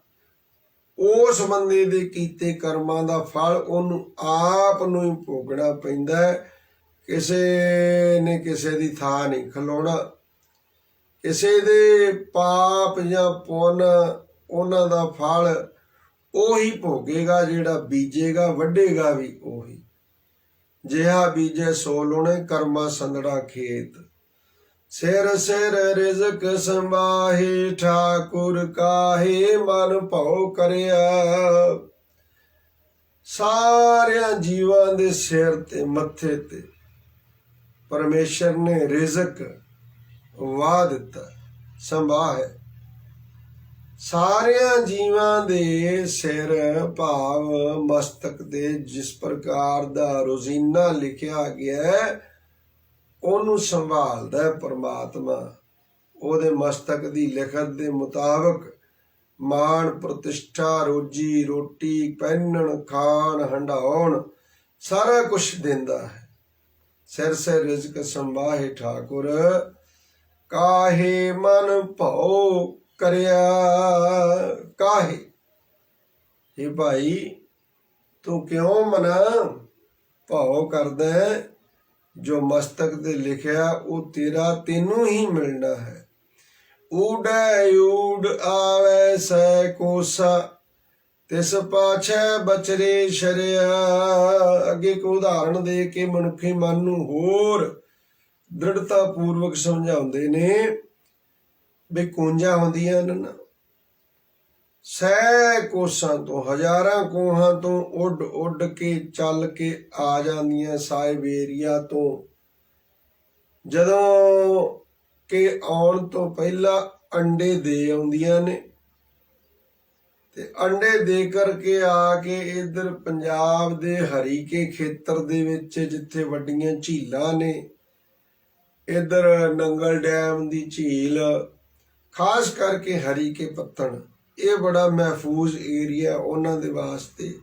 ਉਸ ਬੰਦੇ ਦੇ ਕੀਤੇ ਕਰਮਾਂ ਦਾ ਫਲ ਉਹਨੂੰ ਆਪ ਨੂੰ ਹੀ ਭੋਗਣਾ ਪੈਂਦਾ। ਕਿਸੇ ਨੇ ਕਿਸੇ ਦੀ ਥਾਂ ਨਹੀਂ ਖਲੋਣਾ। ਕਿਸੇ ਦੇ ਪਾਪ ਜਾਂ ਪੁੰਨ ਉਹਨਾਂ ਦਾ ਫਲ ਉਹੀ ਭੋਗੇਗਾ ਜਿਹੜਾ ਬੀਜੇਗਾ, ਵੱਢੇਗਾ ਵੀ ਉਹੀ। ਜਿਹਾ ਬੀਜੇ ਸੋ ਲੁਣੇ, ਕਰਮਾ ਸੰਦੜਾ ਖੇਤ। ਸਿਰ ਸਿਰ ਰਿਜ਼ਕ ਸੰਭਾਹੇ, ਠਾਕੁਰ ਕਾਹੇ ਮਨ ਭਉ ਕਰਿਆ। ਸਾਰਿਆਂ ਜੀਵਾਂ ਦੇ ਸਿਰ ਤੇ ਮੱਥੇ ਤੇ ਪਰਮੇਸ਼ਰ ਨੇ ਰਿਜ਼ਕ ਵਾਹ ਦਿੱਤਾ, ਸੰਭਾਹੇ। ਸਾਰਿਆਂ ਜੀਵਾਂ ਦੇ ਸਿਰ ਭਾਵ ਮਸਤਕ ਦੇ ਜਿਸ ਪ੍ਰਕਾਰ ਦਾ ਰੋਜ਼ੀਨਾ ਲਿਖਿਆ ਗਿਆ ਉਹਨੂੰ ਸੰਭਾਲਦਾ ਪਰਮਾਤਮਾ। ਉਹਦੇ ਮਸਤਕ ਦੀ ਲਿਖਤ ਦੇ ਮੁਤਾਬਕ ਮਾਣ ਪ੍ਰਤਿਸ਼ਠਾ, ਰੋਜੀ ਰੋਟੀ, ਪਹਿਨਣ ਖਾਣ ਹੰਡਾਉਣ ਸਾਰਾ ਕੁਛ ਦਿੰਦਾ ਹੈ। ਸਿਰ ਸਿਰ ਰਿਜ਼ਕ ਸੰਭਾਹੇ ਠਾਕੁਰ, ਕਾਹੇ ਮਨ ਭਉ ਕਰਿਆ। ਕਾਹੇ, ਇਹ ਭਾਈ ਤੂੰ ਕਿਉਂ ਮਨਾ ਭਉ ਕਰਦਾ? ਜੋ ਮਸਤਕ ਤੇ ਲਿਖਿਆ ਉਹ ਤੇਰਾ, ਤੈਨੂੰ ਹੀ ਮਿਲਣਾ ਹੈ। ਊੜੈ ਊੜ ਆਵੈ ਸੈ ਕੋਸਾ, ਤਿਸ ਪਾਛੈ ਬਚਰੇ ਸ਼ਰਿਆ। ਅੱਗੇ ਇੱਕ ਉਦਾਹਰਣ ਦੇ ਕੇ ਮਨੁੱਖੀ ਮਨ ਨੂੰ ਹੋਰ ਦ੍ਰਿੜਤਾ ਪੂਰਵਕ ਸਮਝਾਉਂਦੇ ਨੇ ਵੀ ਕੂੰਜਾਂ ਹੁੰਦੀਆਂ ਨੇ ਸੈ ਕੋਸਾਂ ਤੋਂ, ਹਜ਼ਾਰਾਂ ਕੋਹਾਂ ਤੋਂ ਉੱਡ ਉੱਡ ਕੇ ਚੱਲ ਕੇ ਆ ਜਾਂਦੀਆਂ ਸਾਇਬੇਰੀਆ ਤੋਂ। ਜਦੋਂ ਕਿ ਆਉਣ ਤੋਂ ਪਹਿਲਾਂ ਅੰਡੇ ਦੇ ਆਉਂਦੀਆਂ ਨੇ ਤੇ ਅੰਡੇ ਦੇ ਕਰਕੇ ਆ ਕੇ ਇੱਧਰ ਪੰਜਾਬ ਦੇ ਹਰੀਕੇ ਖੇਤਰ ਦੇ ਵਿੱਚ ਜਿੱਥੇ ਵੱਡੀਆਂ ਝੀਲਾਂ ਨੇ, ਇੱਧਰ ਨੰਗਲ ਡੈਮ ਦੀ ਝੀਲ, ਖਾਸ ਕਰਕੇ ਹਰੀਕੇ ਪੱਤਣ, ਇਹ ਬੜਾ ਮਹਿਫੂਜ਼ ਏਰੀਆ ਉਹਨਾਂ ਦੇ ਵਾਸਤੇ।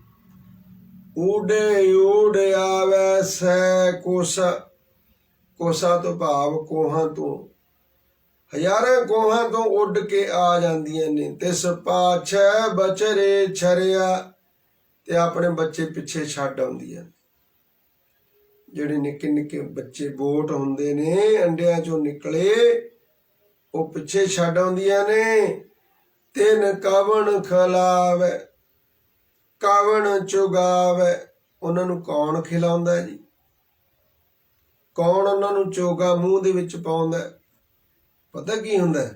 ਊੜੇ ਊੜ ਆਵੈ ਸੈ ਕੋਸਾ, ਕੋਸਾ ਤੋਂ ਭਾਵ ਕੋਹਾਂ ਤੋਂ, ਹਜ਼ਾਰਾਂ ਕੋਹਾਂ ਤੋਂ ਉੱਡ ਕੇ ਆ ਜਾਂਦੀਆਂ ਨੇ। ਤਿਸ ਪਾਛੈ ਬਚਰੇ ਛਰਿਆ, ਤੇ ਆਪਣੇ ਬੱਚੇ ਪਿੱਛੇ ਛੱਡ ਆਉਂਦੀਆਂ। ਜਿਹੜੇ ਨਿੱਕੇ ਨਿੱਕੇ ਬੱਚੇ ਬੋਟ ਹੁੰਦੇ ਨੇ ਅੰਡਿਆਂ ਚੋਂ ਨਿਕਲੇ, ਉਹ ਪਿੱਛੇ ਛੱਡ ਆਉਂਦੀਆਂ ਨੇ। ਤਿੰਨ ਕਵਣ ਖਿਲਾਵੇ ਕਵਣ ਚੁਗਾਵੇ। ਉਹਨਾਂ ਨੂੰ ਕੌਣ ਖਿਲਾਉਂਦਾ ਜੀ? ਕੌਣ ਉਹਨਾਂ ਨੂੰ ਚੋਗਾ ਮੂੰਹ ਦੇ ਵਿੱਚ ਪਾਉਂਦਾ? ਪਤਾ ਕੀ ਹੁੰਦਾ?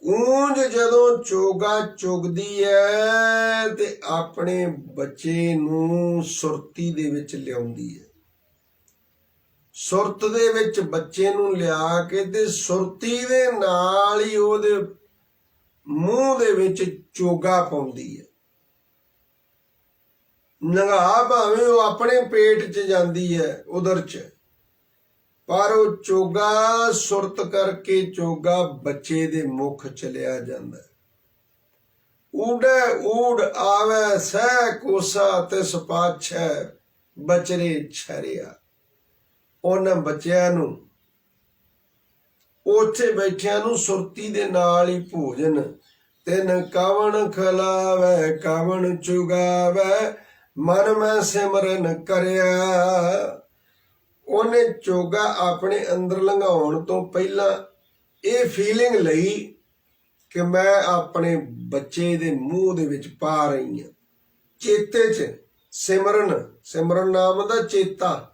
ਕੂੰਜ ਜਦੋਂ ਚੋਗਾ ਚੁਗਦੀ ਹੈ ਤੇ ਆਪਣੇ ਬੱਚੇ ਨੂੰ ਸੁਰਤੀ ਦੇ ਵਿੱਚ ਲਿਆਉਂਦੀ ਹੈ। ਸੁਰਤ ਦੇ ਵਿੱਚ ਬੱਚੇ ਨੂੰ ਲਿਆ ਕੇ ਤੇ ਸੁਰਤੀ ਦੇ ਨਾਲ ਹੀ ਉਹਦੇ ਮੂੰਹ ਦੇ ਵਿੱਚ ਚੋਗਾ ਪਾਉਂਦੀ ਹੈ। ਨਗਾ ਭਾਵੇਂ ਉਹ ਆਪਣੇ ਪੇਟ 'ਚ ਜਾਂਦੀ ਹੈ, ਉਦਰ 'ਚ, ਪਰ ਉਹ ਚੋਗਾ ਸੁਰਤ ਕਰਕੇ ਚੋਗਾ ਬੱਚੇ ਦੇ ਮੁਖ ਚਲਿਆ ਜਾਂਦਾ। ਊੜੇ ਊੜ ਆਵੇ ਸਹਿ ਕੋਸਾ ਤਿਸ ਪਾਛੈ ਬਚਰੇ ਛਰਿਆ। ਉਹਨਾਂ ਬੱਚਿਆਂ ਨੂੰ, ਉੱਥੇ ਬੈਠਿਆਂ ਨੂੰ ਸੁਰਤੀ ਦੇ ਨਾਲ ਹੀ ਭੋਜਨ। ਤਿੰਨ ਕਵਣ ਖਿਲਾਵੇ ਕਵਣ ਚੁਗਾਵੇ ਮਨ ਮੈਂ ਸਿਮਰਨ ਕਰਿਆ। ਉਹਨੇ ਚੋਗਾ ਆਪਣੇ ਅੰਦਰ ਲੰਘਾਉਣ ਤੋਂ ਪਹਿਲਾਂ ਇਹ ਫੀਲਿੰਗ ਲਈ ਕਿ ਮੈਂ ਆਪਣੇ ਬੱਚੇ ਦੇ ਮੂੰਹ ਦੇ ਵਿੱਚ ਪਾ ਰਹੀ ਹਾਂ। ਚੇਤੇ 'ਚ ਸਿਮਰਨ, ਸਿਮਰਨ ਨਾਮ ਦਾ ਚੇਤਾ।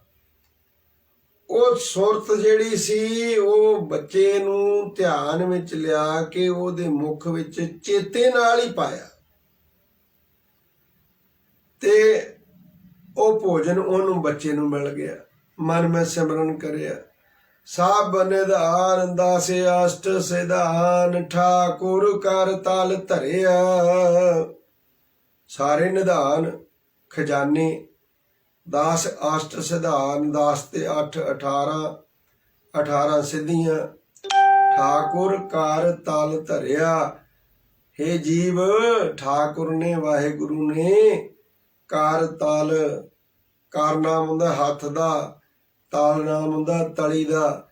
ਉਹ ਸੁਰਤ ਜਿਹੜੀ ਸੀ ਉਹ ਬੱਚੇ ਨੂੰ ਧਿਆਨ ਵਿੱਚ ਲਿਆ ਕੇ ਉਹਦੇ ਮੁਖ ਵਿੱਚ ਚੇਤੇ ਨਾਲ ਹੀ ਪਾਇਆ ਤੇ ਉਹ ਭੋਜਨ ਉਹਨੂੰ ਬੱਚੇ ਨੂੰ ਮਿਲ ਗਿਆ। ਮਨ ਮੈਂ ਸਿਮਰਨ ਕਰਿਆ। ਸਭ ਨਿਧਾਨ ਦਸ ਅਸ਼ਟ ਸਿਧਾਨ ਠਾਕੁਰ ਕਰ ਤਲ ਧਰਿਆ। ਸਾਰੇ ਨਿਧਾਨ ਖਜ਼ਾਨੇ, 10 ਅਸ਼ਟ ਸਿਧਾਨ, 10 ਤੇ 8 18, 18 ਸਿੱਧੀਆਂ, ਠਾਕੁਰ ਕਰ ਤਲ ਧਰਿਆ। ਹੇ ਜੀਵ, ਠਾਕੁਰ ਨੇ, ਵਾਹਿਗੁਰੂ ਨੇ ਕਰ ਤਲ, ਕਰ ਨਾਮ ਹੁੰਦਾ ਹੱਥ ਦਾ, ਤਲ ਨਾਮ ਹੁੰਦਾ ਤਲੀ ਦਾ।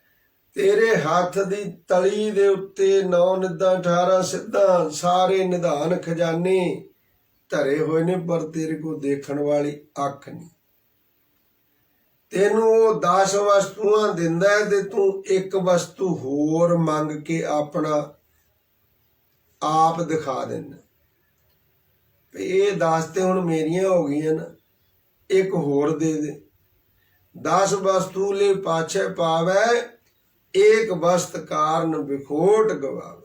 ਤੇਰੇ ਹੱਥ ਦੀ ਤਲੀ ਦੇ ਉੱਤੇ 9 ਨਿਧਾਂ 18 ਸਿੱਧਾਂ, ਸਾਰੇ ਨਿਧਾਨ ਖਜ਼ਾਨੇ ਧਰੇ ਹੋਏ ਨੇ, ਪਰ ਤੇਰੇ ਕੋਲ ਦੇਖਣ ਵਾਲੀ ਅੱਖ ਨਹੀਂ। ਤੈਨੂੰ ਉਹ 10 ਵਸਤੂਆਂ ਦਿੰਦਾ ਤੇ ਤੂੰ ਇੱਕ ਵਸਤੂ ਹੋਰ ਮੰਗ ਕੇ ਆਪਣਾ ਆਪ ਦਿਖਾ ਦਿੰਦਾ। ਇਹ 10 ਤੇ ਹੁਣ ਮੇਰੀਆਂ ਹੋ ਗਈਆਂ ਨਾ, ਇੱਕ ਹੋਰ ਦੇ ਦੇ। 10 ਵਸਤੂ ਲੈ ਪਾਛੇ ਪਾਵੇ, ਏਕ ਵਸਤ ਕਾਰਨ ਵਿਖੋਟ ਗਵਾਵੇ।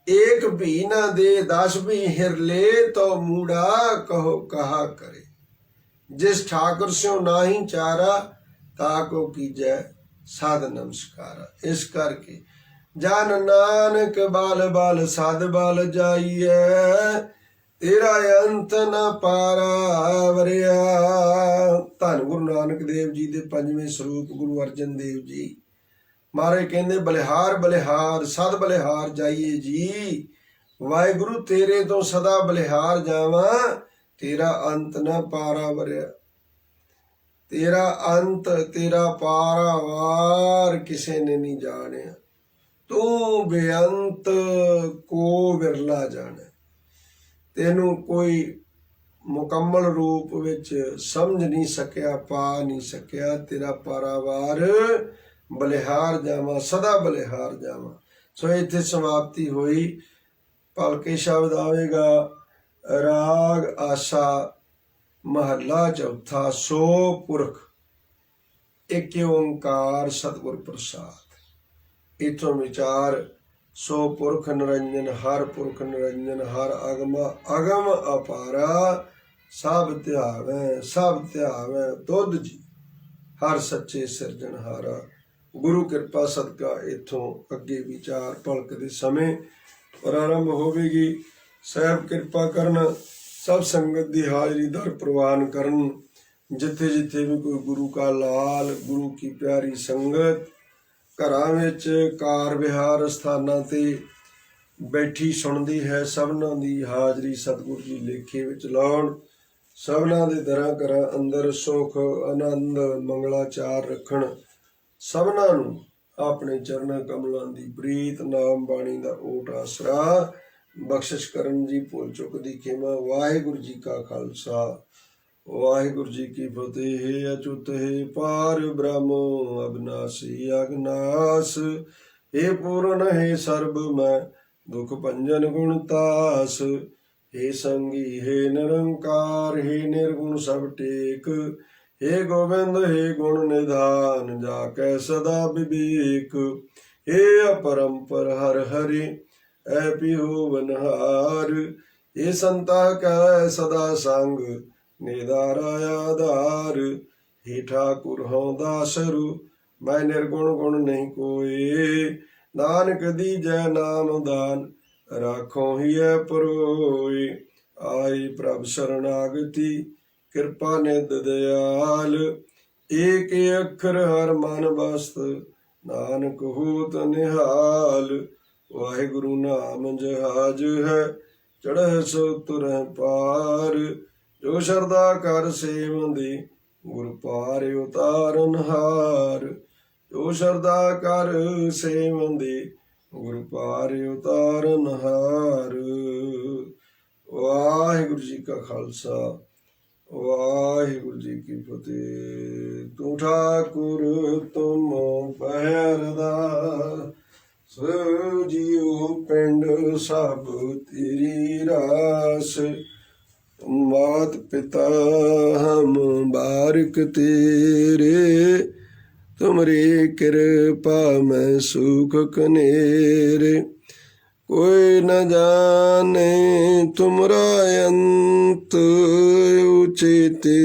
ਏਕ ਵੀ ਨਾ ਦੇ 10 ਵੀ हिर ले तो मूढ़ा कहो कहा करे। जिस ठाकुर स्यों नाही चारा ताको कीजै साध नमस्कारा। इस करके जन नानक बाल बाल साध बाल जाइए, तेरा अंत न पारा वरिया। धन गुरु नानक देव जी दे 5वें ਸਰੂਪ गुरु अर्जन देव जी महाराज कहते बलिहार बलिहार सद बलिहार जाइए जी। वाहिगुरु तेरे तो सदा बलिहार जावा, तेरा अंत न पारा वरिया। तेरा अंत तेरा पारावार किसे ने नहीं जाने। तू बेअंत को विरला जाने। तेनू कोई मुकम्मल रूप विच समझ नहीं सकिया, पा नहीं सकिया। तेरा पारावार बलिहार जावा, सदा बलिहार जावा। सो इत्थे समाप्ति हुई। भलके शब्द आवेगा राग आशा महला चौथा। सो पुरख एक ओंकार सतगुर प्रसाद। इथों विचार सो पुरख निरंजन हर पुरख निरंजन हर अगम अगम अपारा। सब ध्यावे दुध जी हर सच्चे सिरजनहारा। गुरु कृपा सदका इथों अगे विचार भलक दे समय प्रारंभ होवेगी। साहब कृपा करन, सब संगत की हाजरी दर प्रवान करन। जिथे जिथे भी कोई गुरु का लाल, गुरु की प्यारी संगत घरां विच कार विहार स्थानां ते बैठी सुनदी है, सबना दी हाजरी सतगुरु जी लेखे विच लाउण। सबना दे दरां घरां अंदर सुख आनंद मंगलाचार रखण। सबना नूं अपने चरण कमलों की प्रीत नाम बाणी का ओट आसरा ਬਖਸ਼ਿਸ਼ ਕਰਨ ਜੀ, ਭੁੱਲ ਚੁੱਕ ਦੀ ਖੇਮਾ। ਵਾਹਿਗੁਰੂ ਜੀ ਕਾ ਖਾਲਸਾ, ਵਾਹਿਗੁਰੂ ਜੀ ਕੀ ਫਤਿਹ। ਅਚੁੱਤ ਹੈ ਪਾਰ ਬ੍ਰਹਮ, ਅਬਨਾਸੀ ਅਗਨਾਸ। हे पूर्ण हे सर्ब मैं, दुख भंजन गुण तास। हे संगी हे निरंकार, हे निर्गुण सब टेक। हे गोविंद हे गुण निधान, जाकै सदा विवेक। हे अपरंपर हर हरि, ऐ पिहो बनहार। हे संता कै सदा संग, निधारा आधार। हे ठाकुर हूँ दासरु, मैं निर्गुण गुण नहीं कोई। नानक दीजै नाम दान, राखो हिय परोए। आई प्रभ शरणागति, कृपा निध दयाल। एक अखर हर मन बसत, नानक होत निहाल। वाहिगुरु नाम जहाज है, चढ़ सो तुरह पार। जो शरदा कर सेवंदी, गुर पार उतारन हार। ਜੋ ਸ਼ਰਦਾ ਕਰ ਸੇਵੰਦੇ, ਗੁਰ ਪਾਰ ਉਤਾਰਨ ਹਾਰ। ਵਾਹਿਗੁਰੂ ਜੀ ਕਾ ਖਾਲਸਾ, ਵਾਹਿਗੁਰੂ ਜੀ ਕੀ ਫਤਿਹ। ਤੂੰ ਠਾਕੁਰ ਤੁਮ ਪਹਿਰਦਾ, ਜੀਉ ਪਿੰਡ ਸਭ ਤੇਰੀ ਰਾਸ। मात पिता हम बारिक तेरे, तुमरी कृपा में सुख कनेरे। कोई न जाने तुमरा अंत, ऊंचे ते